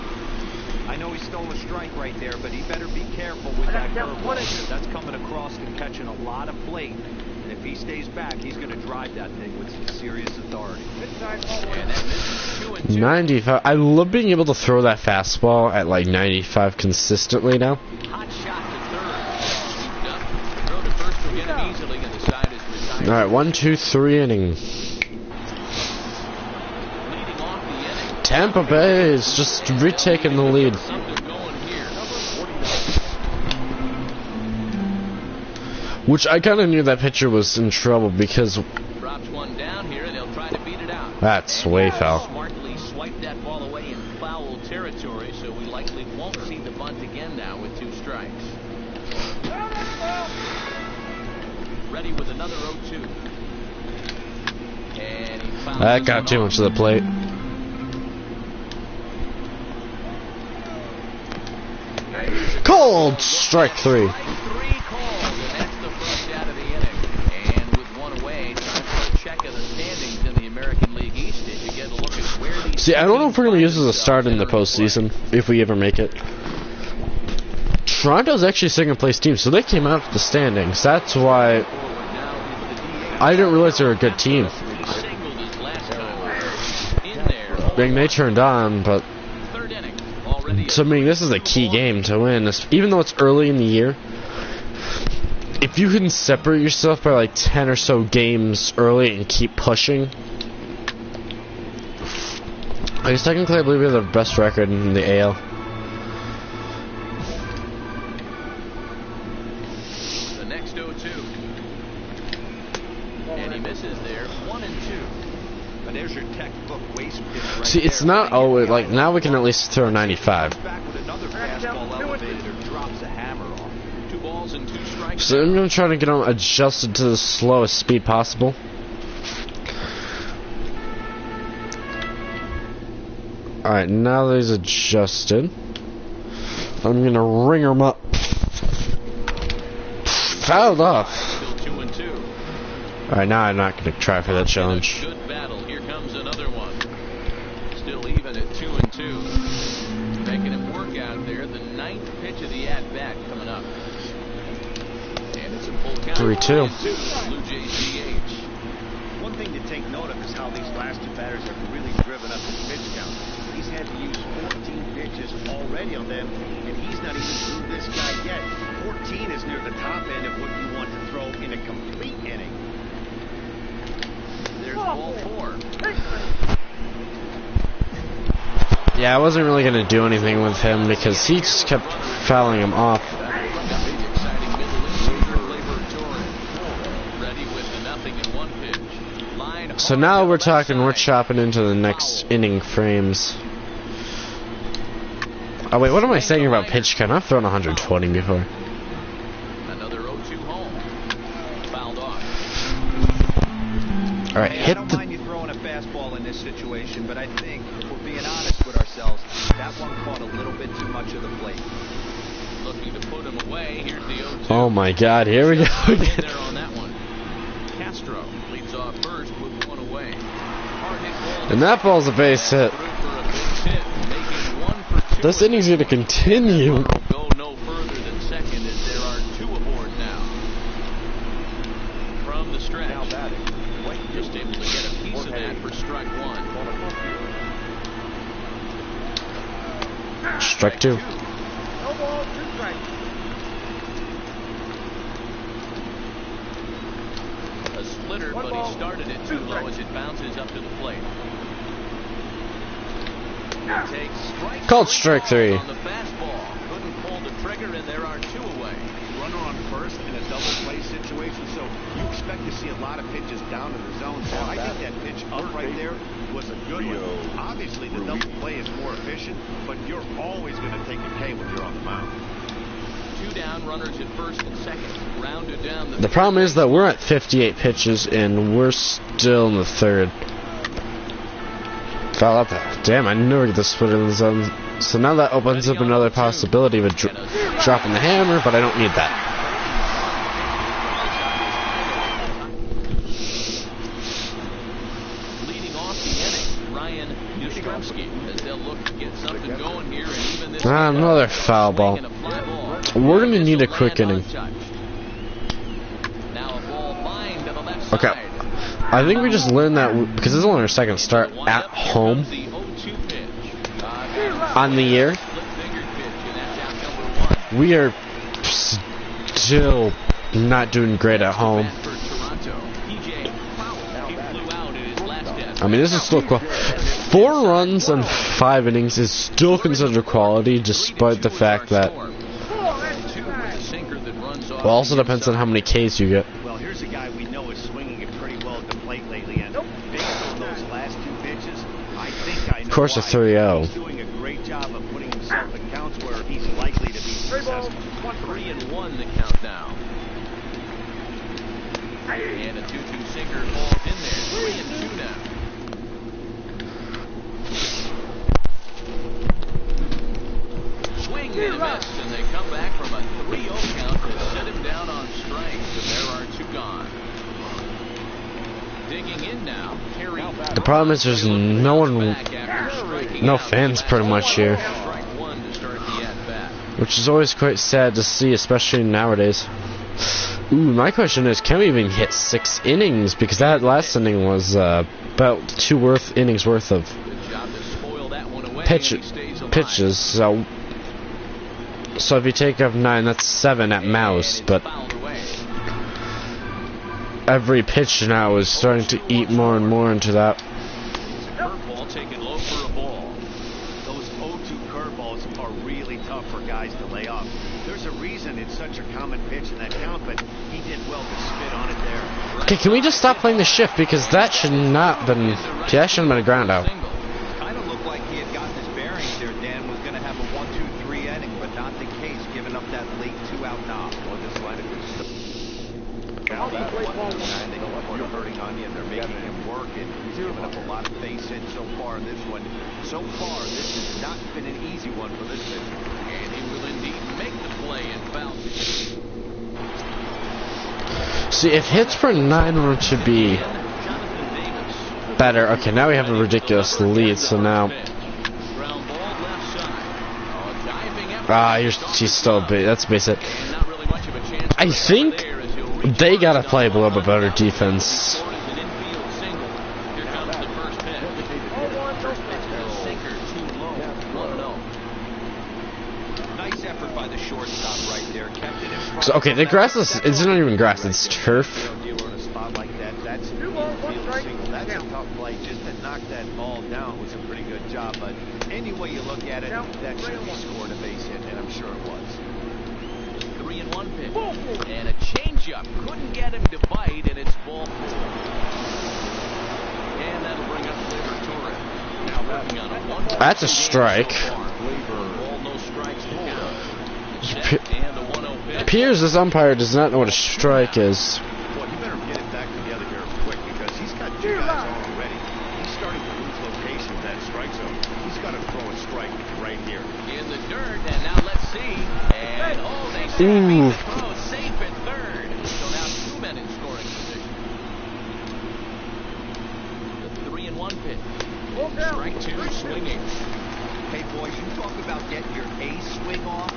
I know he stole a strike right there, but he better be careful with that curveball. That's coming across and catching a lot of plate. And if he stays back, he's going to drive that thing with some serious authority. And that misses 2-2. 95. I love being able to throw that fastball at like 95 consistently now. Hot shot to third. Scooped up. Throw to first will get it easily, and the side is retired. Alright, 1, 2, 3 inning. Leading off the inning. Tampa Bay is just retaking the lead. Something going here. Which I kind of knew that pitcher was in trouble because Drops one down here, and they'll try to beat it out. that's way foul. Smartly swiped that ball away in foul territory, so we likely won't see the bunt again now with 2 strikes. Ready with another 0-2. And he fouled That this got one too off. much to the plate. Cold strike 3. Strike 3 called, and that's the first out of the inning. And with 1 away, time for a check of the standings in the American League East as you get a look at where these See, I don't know if we're going to use teams this as a start in the postseason, if we ever make it. Toronto's actually a second place team, so they came out of the standings. That's why I didn't realize they were a good team. Singled his last time in there. I mean, they turned on, but Third inning. Already to me, this is a key game to win. Even though it's early in the year, if you can separate yourself by like 10 or so games early and keep pushing, I guess technically I believe we have the best record in the AL. the next 0-2. And he misses there. 1-2. But there's your textbook waste pitch right See, it's there. not always like now we can at least throw 95. Back with another fastball elevated or drops a hammer off. 2 balls and 2 strikes. So I'm gonna try to get them adjusted to the slowest speed possible. Alright, now that he's adjusted, I'm gonna ring him up. Fouled off. Still 2-2. Alright, now I'm not gonna try for that challenge. Good battle. Here comes another one. Still even at 2-2. Making him work out there. The 9th pitch of the at-bat coming up. And it's a full count. 3-2. 3-2. Blue Jays DH. One thing to take note of is how these last 2 batters have really driven up his pitch count. He's had to use 14 pitches already on them, and he's not even through this guy yet. 14 is near the top end of what you want to throw in a complete inning. There's ball 4. Yeah, I wasn't really gonna do anything with him because he just kept fouling him off. Big exciting middle infielder, Gleyber Torres. Ready with the 0-1 pitch. Line So hard now to we're the left talking, we're side. chopping into the next inning frames. Oh wait, what am I saying about pitch count? I've thrown 120 before. Another 0-2 home. Fouled off. Alright, Hey, I hit don't the... mind you throwing a fastball in this situation, but I think if we're being honest with ourselves, that one caught a little bit too much of the plate. Looking to put him away. Here's the 0-2. Oh my god, here we go In again. there on that one. Castro leads off first with 1 away. Hard hit ball. And that ball's a base hit. Through for a base hit, making 1 for 2. This inning's gonna continue. Go no further than second as there are 2 aboard now. From the stretch. Now batting. Just able to get a piece of that for strike 1. Strike 2. No ball, 2 strikes. A splitter, One but ball, he started it 2 too low as it bounces up to the plate. Takes strike Called strike 3. on the fastball. Couldn't pull the trigger, and there are 2 away. Runner on first in a double play situation, so you expect to see a lot of pitches down in the zone. So I think that pitch up right there was a good one. Obviously, the double play is more efficient, but you're always going to take a K when you're on the mound. Two down, runners at first and second. Rounded down The problem is that we're at 58 pitches and we're still in the third. Foul up there. Damn, I never get the split in the zone. So now that opens up another possibility of dropping the hammer, but I don't need that. Leading off the inning, Ryan Yastrzemski, as they'll look to get something going here, and even this Another foul ball. We're going to need a quick inning. Now a ball lined to the left Okay. side. I think we just learned that, because this is only our second start at home on the year. We are still not doing great at home. I mean, this is still cool. 4 runs in 5 innings is still considered quality, despite the fact that, well, also depends on how many Ks you get. Well, here's a guy we know is swinging it pretty well at the plate lately, and based on those last 2 pitches, I think I know Of course, a why. 3-0. He's doing a great job of putting himself in counts where he's likely to be successful. 3-1 the count now. And a 2-2 sinker falls in there. 3-2 now. Swing and a miss, and they come back from a 3-0 count to set him down on strikes, and there are 2 gone. Digging in now, Terry. The problem is there's no one, no fans pretty much here, which is always quite sad to see, especially nowadays. Ooh, my question is, can we even hit 6 innings? Because that last inning was about 2 innings worth of pitches. So if you take off 9, that's 7 at most. But every pitch now is starting to eat more and more into that. Curveball taken low for a ball. Those 0-2 curveballs are really tough for guys to lay off. There's a reason it's such a common pitch in that count, but he did well to spit on it there. Okay, can we just stop playing the shift? Because that should not been, that shouldn't have been a ground out. Kind of looked like he had gotten his bearings there. Dan was going to have a 1-2-3 inning, but not the case, giving up that late 2-out knock. Well, this line of good stuff. Now that 1-9, they don't want to hurting on you, and they're making him work, and he's given up a lot of base hits so far in this one. So far, this has not been an easy one for this pitcher. And he will indeed make the play in foul. See, if hits per 9 were to be better, okay, now we have a ridiculous lead, so now, he's still big, that's basic. I think they gotta play a little bit better defense. Nice effort by the shortstop right there. Kept it in front. So, okay, the grass is, it's not even grass, it's turf. In a spot like that, that's a tough play. Just to knock that ball down was a pretty good job. But any way you look at it, that should be scored a base hit, and I'm sure it was. 3-1 pitch. And a changeup. Couldn't get him to bite, and it's ball 4. And that'll bring up Gleyber Torres. Now working on a 1. That's a strike. Ball, no strikes to count. And a 1-0 pitch. Piers, this umpire, does not know what a strike is. Well, he better get it back together here quick because he's got 2 guys on already. He's starting to lose location of that strike zone. He's got to throw a strike right here. In the dirt, and now let's see. And they say he beat the throw safe at third. So now 2 men in scoring position. The 3-1 pitch. Strike 2, swinging. Hey, boys, you talk about getting your ace swing off.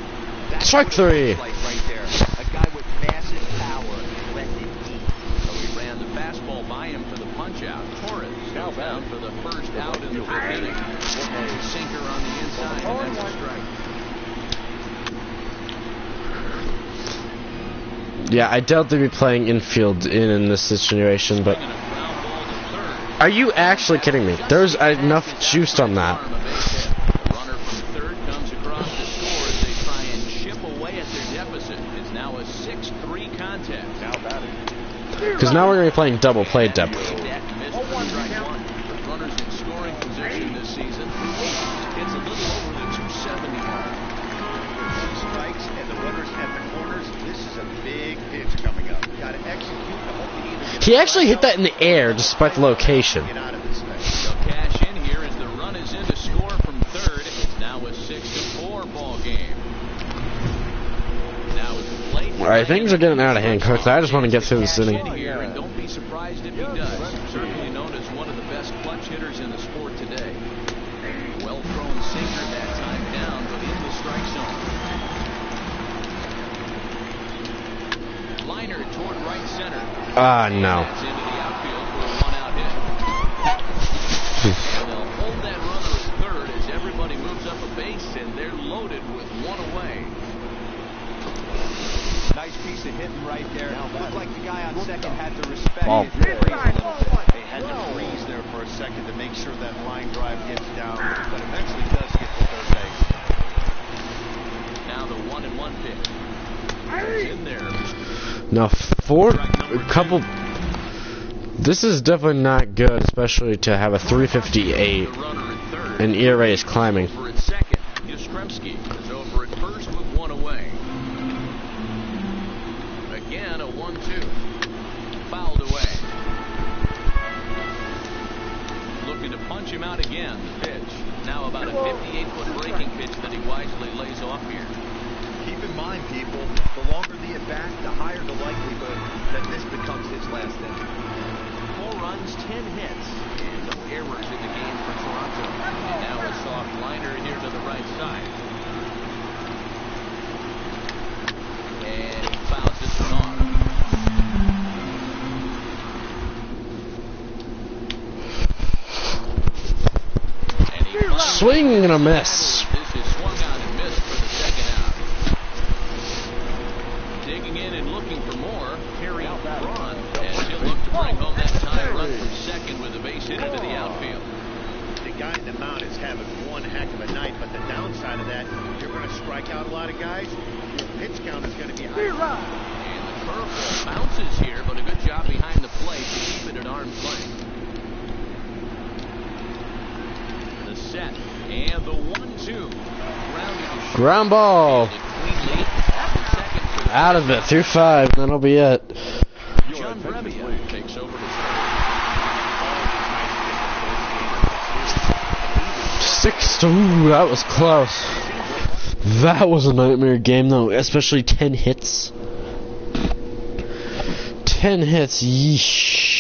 That's Strike what it 3. looks like right there. A guy with massive power, let it eat. So he ran the fastball by him for the punch-out. Torres now bound for the first out in the 5th inning. A sinker on the inside, and that's a strike. Yeah, I doubt they'd be playing infield in this situation, but are you actually kidding me? There's enough juice on that. Runner from third comes across the score as they try and chip away at their deficit. It's now a 6-3 contest. Because now we're going to be playing double play depth. Runners in scoring position this season. It's a little over the 270 mark. Strikes, and the runners have been He actually hit that in the air despite the location. Get out of this thing. They'll cash in here as the run is in to score from third. It's now a 6-4 ball game. Now it's the plate. All right, things are getting out of hand quickly. I just want to get through this inning. Here, and don't be surprised if he does. Certainly known as one of the best clutch hitters in the sport today. Well-thrown sinker that time down, but in the strike zone. Liner toward right center. Ah, no. That's into the outfield for a one-out hit. And they'll hold that runner at third as everybody moves up a base, and they're loaded with one away. Nice piece of hitting right there. Looked like the guy on second had to respect Ball. it. They had to freeze there for a second to make sure that line drive gets down, but eventually does get to third base. Now the 1-1 pitch. It's in there. No, this is definitely not good, especially to have a 358 The runner at third. and ERA is climbing. Over at second. Yastrzemski is over at first with one away. Again, a 1-2. Fouled away. Looking to punch him out again. The pitch. Now about a 58-foot breaking pitch that he wisely lays off here. Keep in mind, people, the longer the at-bat, the higher the likelihood that this becomes his last inning. 4 runs, 10 hits, and no errors in the game for Toronto. And now a soft liner here to the right side. And he fouls this one off. And he Swing and a miss. This is swung on and missed for the second out. Digging in and looking for more, Harry Braun, as he'll look to bring home that tie run from second with a base hit into the outfield. The guy in the mound is having one heck of a night, but the downside of that, you're going to strike out a lot of guys. Your pitch count is going to be high. And the curveball bounces here, but a good job behind the plate to keep it at arm's length. The set and the 1-2. Ground ball. Out of it through 5, and that'll be it. John Brebbia takes over to 6 to, ooh, that was close. That was a nightmare game though, especially 10 hits. 10 hits, yeesh.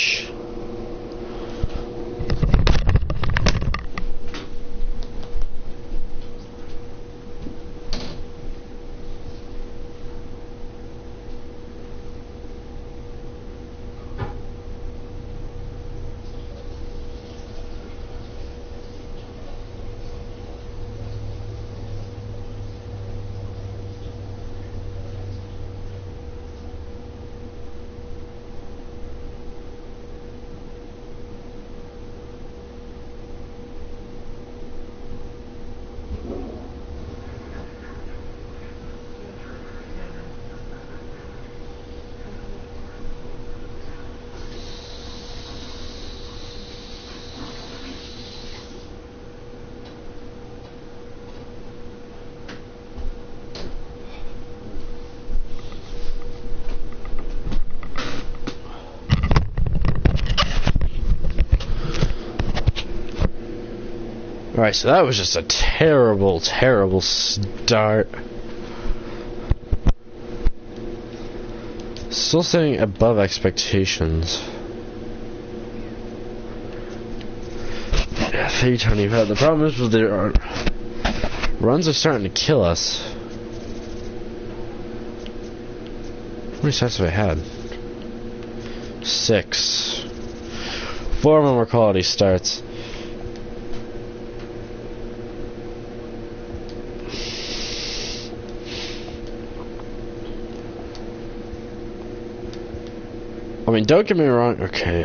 Alright, so that was just a terrible, terrible start. Still sitting above expectations. Yeah, 325. The problem is there are runs are starting to kill us. How many starts have I had? 6. 4 of them were quality starts. I mean, don't get me wrong. Okay,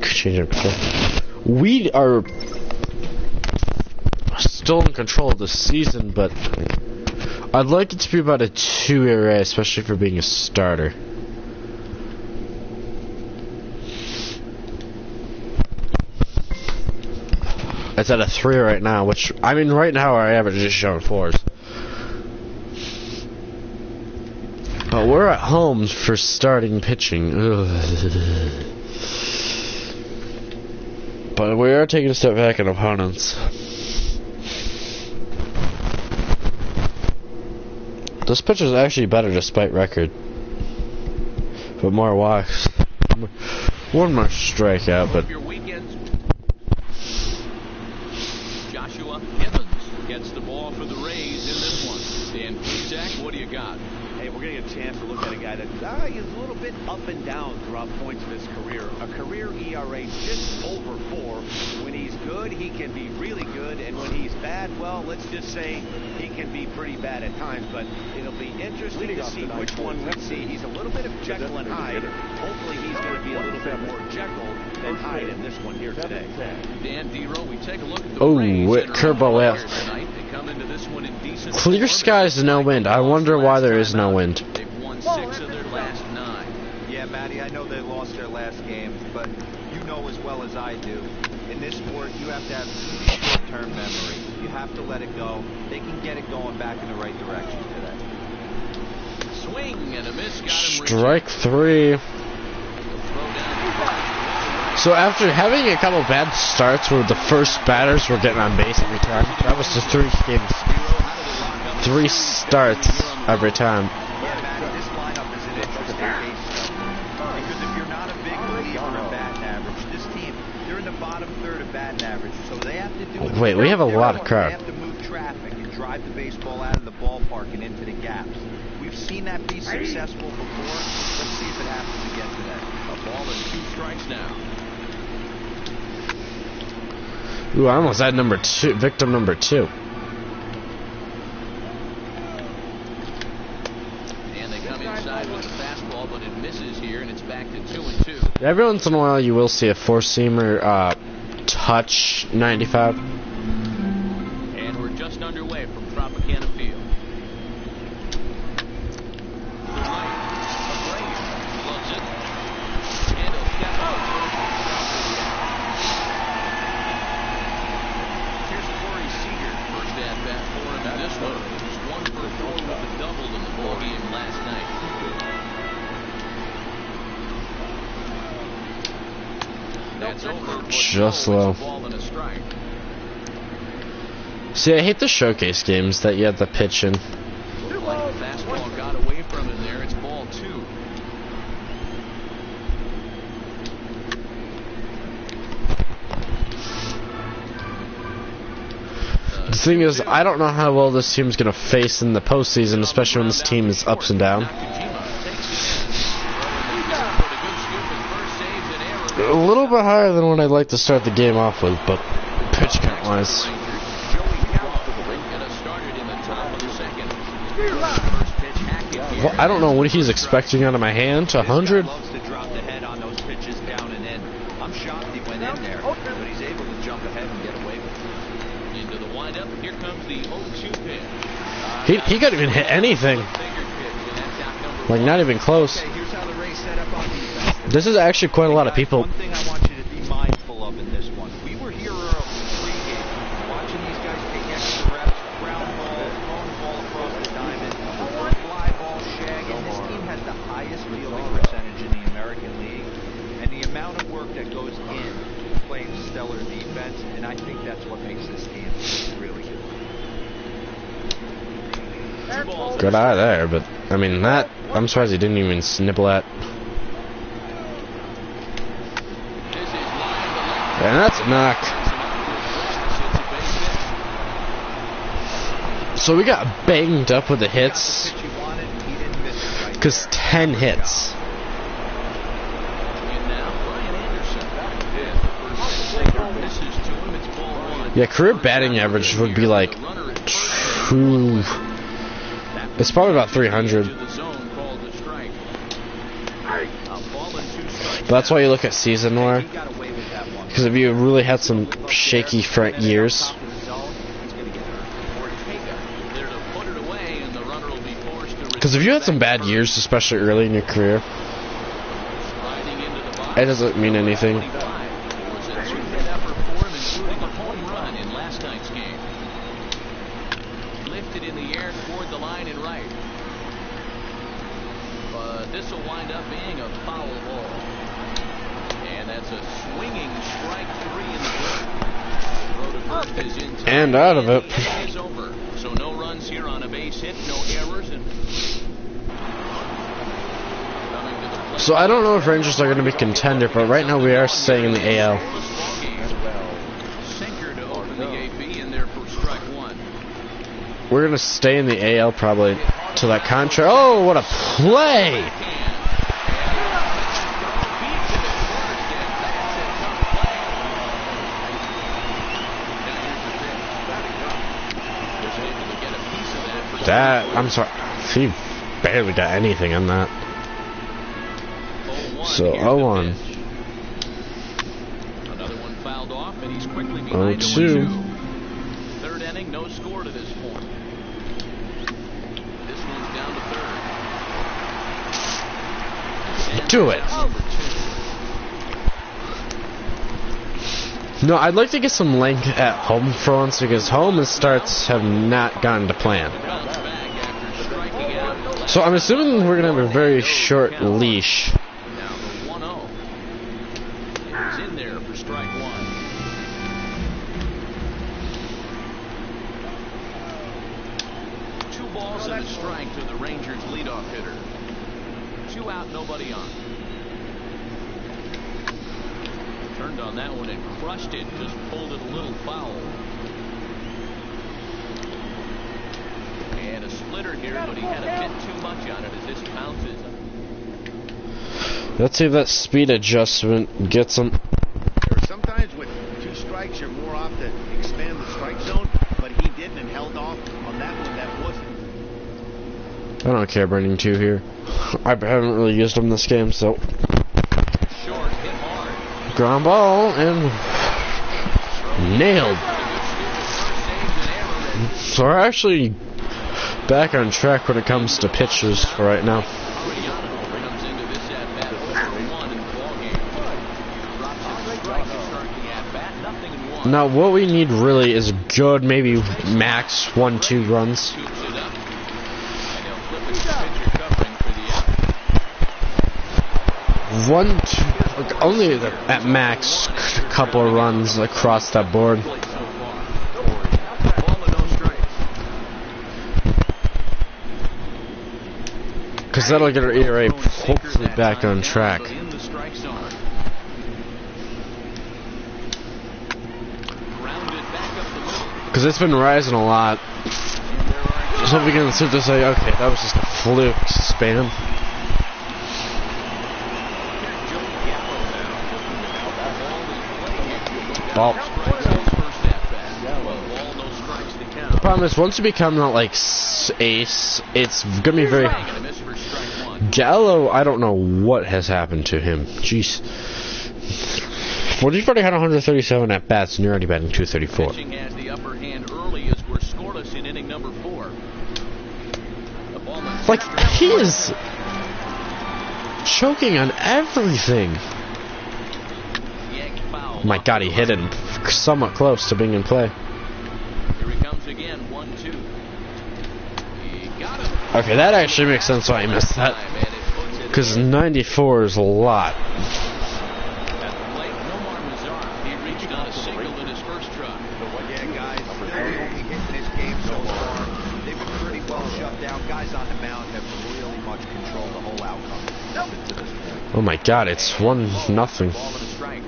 change of control. We are still in control of the season, but I'd like it to be about a 2 ERA, especially for being a starter. It's at a 3 right now, which, I mean, right now our average is showing 4s. But we're at home for starting pitching. Ugh. But we are taking a step back in opponents. This pitcher's actually better despite record. But more walks. One more strikeout, but Joshua Evans gets the ball for the Rays in this one. Dan Plesac, what do you got? Hey, we're getting a chance to look at a guy that is a little bit up and down throughout points of his career. A career ERA just over 4. When he's good, he can be really good, and when he's bad, well, let's just say he can be pretty bad at times. But it'll be interesting to see which one we see. He's a little bit of Jekyll and Hyde. Hopefully, he's going to be a little bit more Jekyll than Hyde in this one here today. Dan Dero, we take a look at the Rays curveball out. tonight. They come into this one in decent Clear skies, no wind. I wonder why there is no wind. They've won 6 of their last 9. Yeah, Matty, I know they lost their last game, but you know as well as I do, in this sport, you have to have short-term memory. You have to let it go. They can get it going back in the right direction today. Swing and a miss. Got him. Strike 3. So after having a couple bad starts where the first batters were getting on base every time, that was just 3 games. 3 starts every time. Yeah, Matty, this lineup is an interesting case because if you're not a big believer in batting average, this team, they're in the bottom third of batting average, so they have to do. Wait, we have a lot of crowd. They have to move traffic and drive the baseball out of the ballpark and into the gaps. We've seen that be successful before. Let's see if it happens again today. A ball and 2 strikes now. Ooh, I almost had victim number 2. And they come inside with the fastball, but it misses here, and it's back to 2-2. Every once in a while, you will see a 4-seamer touch 95. And we're just underway from Tropicana Field. Loves it. And he'll step out first and stop for the out. Here's Corey Seager. First at bat for him in this one. He was 1 for 4 with a double in the ballgame last night. That's over. Just low. Ball and a strike. See, I hate the showcase games that you have to pitch in. Looked like the fastball got away from him there. It's ball 2. The thing is, I don't know how well this team's going to face in the postseason, especially when this team is ups and down. A little bit higher than what I'd like to start the game off with, but pitch count-wise. Well, I don't know what he's expecting out of my hand. 100? Loves to drop the head on those pitches down and in. I'm shocked he went in there, but he's able to jump ahead and get away with it. Into the windup. Here comes the 0-2 pitch. He couldn't even hit anything. Like, not even close. Okay, here's how the Rays set up on defense. This is actually quite a lot of people. One thing I want you to be mindful of in this one. We were here pregame, watching these guys take extra reps, ground balls, long ball across the diamond, fly ball, shag, and this team has the highest fielding percentage in the American League. And the amount of work that goes in playing stellar defense, and I think that's what makes this team really good. Good eye there, but, I mean, that, I'm surprised he didn't even nibble at. And that's a knock. So we got banged up with the hits. Because 10 hits. Yeah, career batting average would be like 2. It's probably about 300. But that's why you look at season more. Because if you really had some shaky front years. Because if you had some bad years, especially early in your career, it doesn't mean anything. but this will wind up being a foul ball. And that's a swinging strike 3 in the throw to first is in time, And out of it. The inning is over. So no runs here on a base hit, no errors, and coming to the plate. So I don't know if Rangers are going to be contender, but right now we are staying in the AL. Sinker to open the AB in there for strike 1. We're going to stay in the AL probably to that contract. Oh, what a play! That, I'm sorry, he barely got anything on that. So 0-1. Another one fouled off, and he's quickly behind 0-2. 0-2. Third inning, no score to this point. This one's down to third. Do it. No, I'd like to get some length at home for once because home starts have not gone to plan. So I'm assuming we're going to have a very short leash. Now the 1-0. He's in there for strike 1. Two balls and a strike to the Rangers leadoff hitter. 2 out, nobody on. Turned on that one and crushed it, just pulled it a little foul. And a splitter here, but he had a bit too much on it as this bounces. Let's see if that speed adjustment gets him. Sometimes with 2 strikes, you're more off to expand the strike zone, but he didn't and held off on that one. That wasn't. I don't care burning 2 here. I haven't really used them this game, so. Short, hit hard. Ground ball and nailed. So we're actually back on track when it comes to pitches for right now. Comes into this at-bat 1 in the ballgame. Drops his strike to start the at-bat, nothing in 1. Now what we need really is good, maybe max 1-2 runs. Scoops it up. And he'll flip it to pitcher covering for the out. 1-2, only at max a couple of runs across that board. So far. Ball and no strikes. Because that'll get our ERA hopefully back on track. In the strike zone. Grounded back up the middle. Because it's been rising a lot. So we can sit there and say, okay, that was just a fluke spam. Ball. The problem is, once you become not like ace, it's gonna be very. Gallo, I don't know what has happened to him. Jeez. Well, you've already had 137 at bats, and you're already batting 234. Pitching has the upper hand early as we're scoreless in inning number 4. Like, he is choking on everything. Oh my God, he hit it somewhat close to being in play. Here he comes again, 1-2. He got him. Okay, that actually makes sense why he missed that. Because 94 is a lot. At the plate, Nomar Mazara. He reached on a single in his first try. Yeah, guys, they're the only hit in this game so far. They've been pretty well shut down. Guys on the mound have really much controlled the whole outcome. Nothing to this point. Oh my God, it's 1-0. Ball and a strike.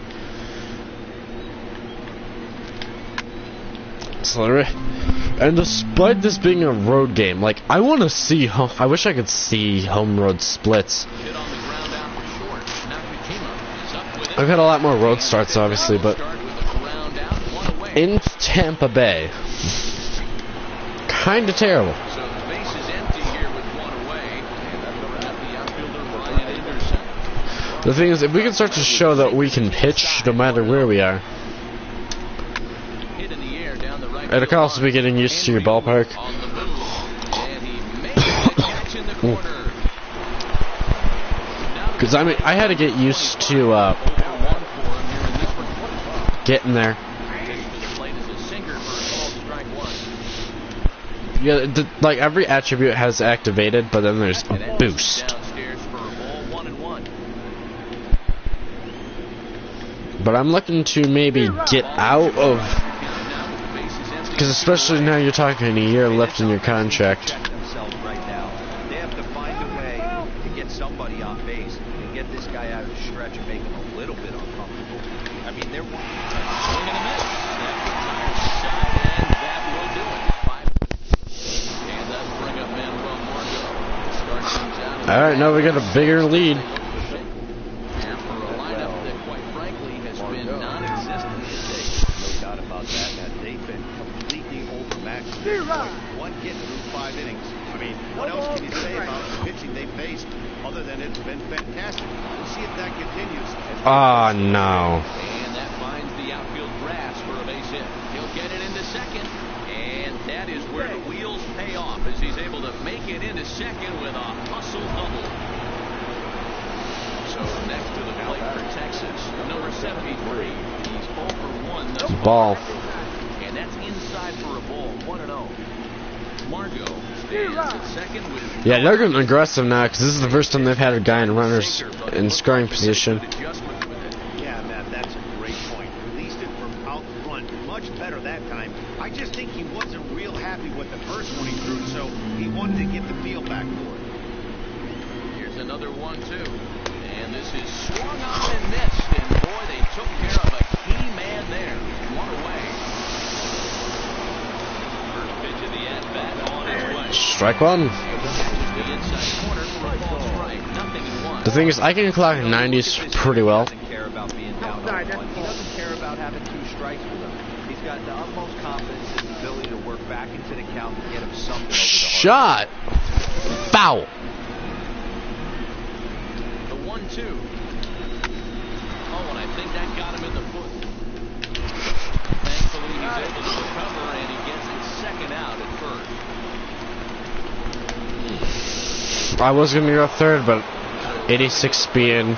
And despite this being a road game, like, I want to see home. I wish I could see home road splits. Hit on the ground out for short. Nakajima is up with it. I've had a lot more road starts, obviously, but Start with a ground out, 1 away. in Tampa Bay, kind of terrible. So the base is empty here with 1 away. And the outfielder Ryan Anderson. The thing is, if we can start to show that we can pitch no matter where we are, Hit in the air down the right. it'll field also be line. getting used to your ballpark. On the move. And he makes the catch in the corner. Because I mean, I had to get used to getting there. Yeah, like every attribute has activated, but then there's a boost. But I'm looking to maybe get out of, because especially now you're talking a year left in your contract. Themselves right now. They have to find a way to get somebody on base and get this guy out of the stretch and make him a little bit uncomfortable. I mean, they're swing and a miss. Shot, and that will do it. And that'll bring up Manuel Margot. Start things out. All right, now we got a bigger lead. And for a lineup that, quite frankly, has been non-existent today. No doubt about that. They've been completely overmatched. One hit through 5 innings. I mean, what else can you say about the pitching they faced other than it's been fantastic? We'll see if that continues. Oh, no. And that finds the outfield grass for a base hit. He'll get it into second. And that is where the wheels pay off as he's able to make it into second with a hustle double. So next to the plate for Texas, number 73. He's 0 for 1. Thus Ball. and that's inside for a ball. 1-0. Margot stands at second with. Yeah, they're getting aggressive now because this is the first time they've had a guy in runners in scoring position. Yeah, Matt, that's a great point. Released it from out front. Much better that time. I just think he wasn't real happy with the first one he threw, so he wanted to get the feel back for it. Here's another 1-2. And this is swung on and missed. And boy, they took care of a key man there. One away. First pitch of the at-bat on his way. Strike one. The inside corner for a ball strike. Nothing in one. The thing is, I can clock 90s pretty well. He doesn't care about being down on one. He doesn't care about having 2 strikes with him. He's got the utmost confidence in his ability to work back into the count and get him something over the Shot. Foul. The 1-2. Oh, and I think that got him in the foot. Thankfully, he's able to recover, and he gets it second out at first. I was going to go third, but 86 speed.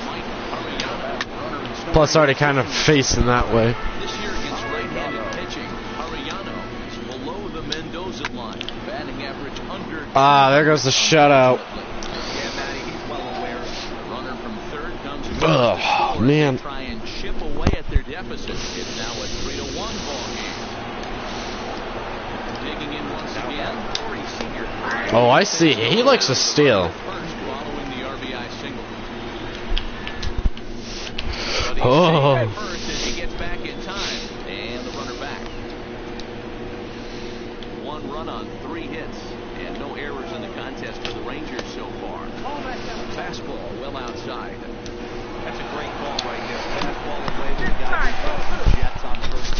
Plus, already kind of facing that way. This year against right-handed pitching, Arellano is below the Mendoza line. Batting average under. Ah, there goes the shutout. Yeah, Matty, he's well aware. The runner from third comes. Ugh, man. Try and chip away at their deficit. It's now a 3-1 ball game. Digging in once again. Oh, I see. He likes to steal. First, following the RBI single. But he's Oh. safe at first as he gets back in time, and the runner back. 1 run on 3 hits, and no errors in the contest for the Rangers so far. Fastball well outside. That's a great call right there. Fastball away with the guy. Jets on first.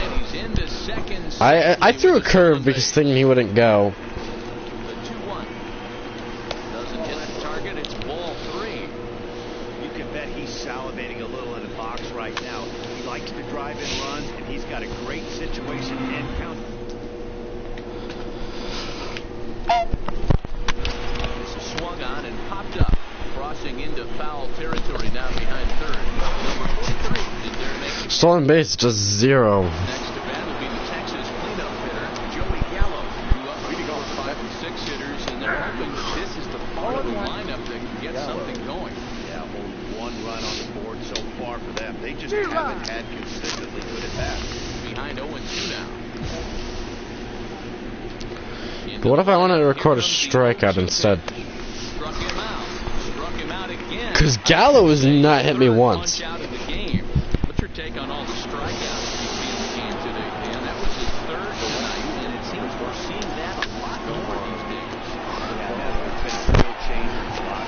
And he's into second. I threw a curve because thinking he wouldn't go. The 2-1 doesn't hit the target. It's ball 3. You can bet he's salivating a little in the box right now. He likes to drive in runs, and he's got a great situation and count. This is swung on and popped up, crossing into foul territory now behind third. Number 43 is there to make the Stolen base, just 0. next to bat will be the Texas cleanup hitter, Joey Gallo, who up to 4, 5, and 6 hitters, and they're hoping that this is the part of the lineup that can get something going. Yeah, only 1 run on the board so far for them. They just haven't had consistently good at bats. Behind 0-2 now. But what if I wanted to record a strikeout instead? Struck him out. Struck him out again. Because Gallo has not hit me once. Punch out of the game. What's your take on all the strikeouts you see in the game today, Dan? That was his 3rd tonight, and it seems we're seeing that a lot more these days. Yeah, there's been a real change in the lot.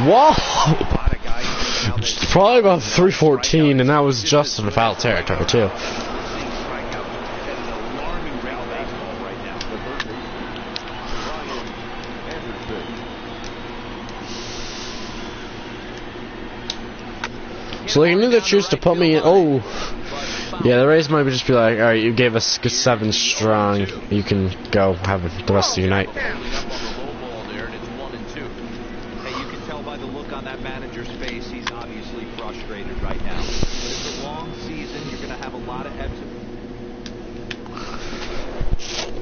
Whoa! A lot of guys now that It's probably about 314, and that was just in the foul territory, too. seeing strikeouts at an alarming rate of baseball right now. So they can either choose to put me in. Oh, yeah. The Rays might just be like, all right, you gave us 7 strong. You can go have the rest of your night. Hey, you can tell by the look on that manager's face, he's obviously frustrated right now. But it's a long season. You're going to have a lot of ebbs and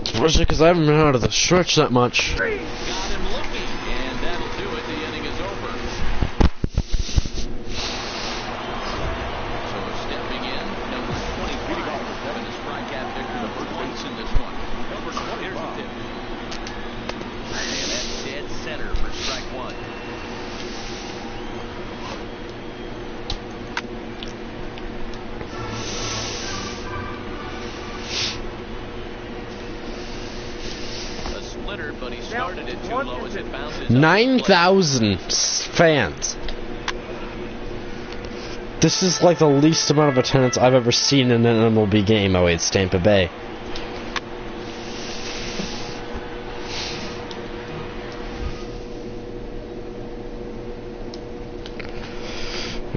Especially because I haven't been out of the stretch that much. Got him looking, and that'll do it. The inning is over. strikes in this one. Here's the tip. And that's dead center for strike one. A splitter, but he started it too low as it bounces. 9,000 fans. This is like the least amount of attendance I've ever seen in an MLB game. Oh wait, it's Tampa Bay.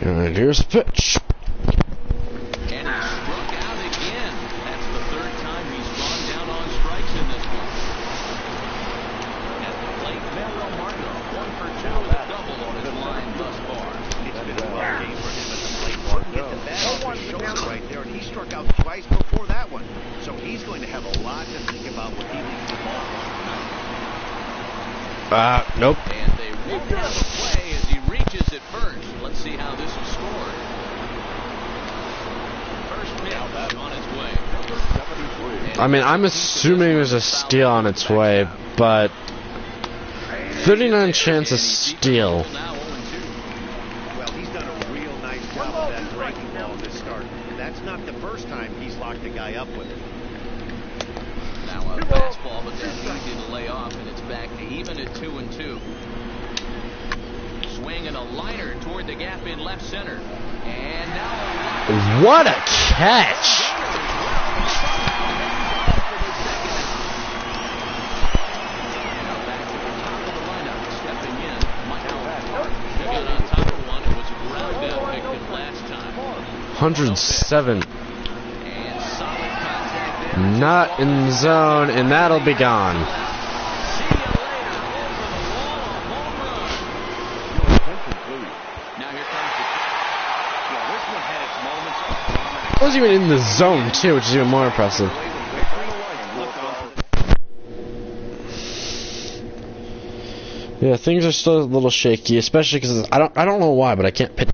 And here's a pitch. And he struck out again. That's the third time he's gone down on strikes in this one. At the plate, Manuel Margot, 1 for 2 with a double on his line thus far. It's been a well game for him at the plate. Hit the bat off his shoulder right there, and he struck out twice before that one. So he's going to have a lot to think about what he leaves the ball for. Nope. And they rip down the play as he reaches at first. Let's see how this is scored. First pitch on its way. I mean, I'm assuming there's a steal on its way, but 39 chance of steal. Well, he's done a real nice job of that breaking ball this start. That's not the first time he's locked a guy up with it. Now a fastball, but that's easy to lay off, and it's back to even at 2-2. Swing and a liner toward the gap in left center. And now What a catch! Now back to the top of the lineup, stepping in, Michael Hart. He got on top of one. It was a ground out victim last time. 107. And solid contact there. Not in the zone, and that'll be gone. See you later. Over the wall, a home run. Now here comes the Yeah, this one had its moments of drama. It wasn't even in the zone, too, which is even more impressive. Yeah, things are still a little shaky, especially because I don't know why, but I can't pitch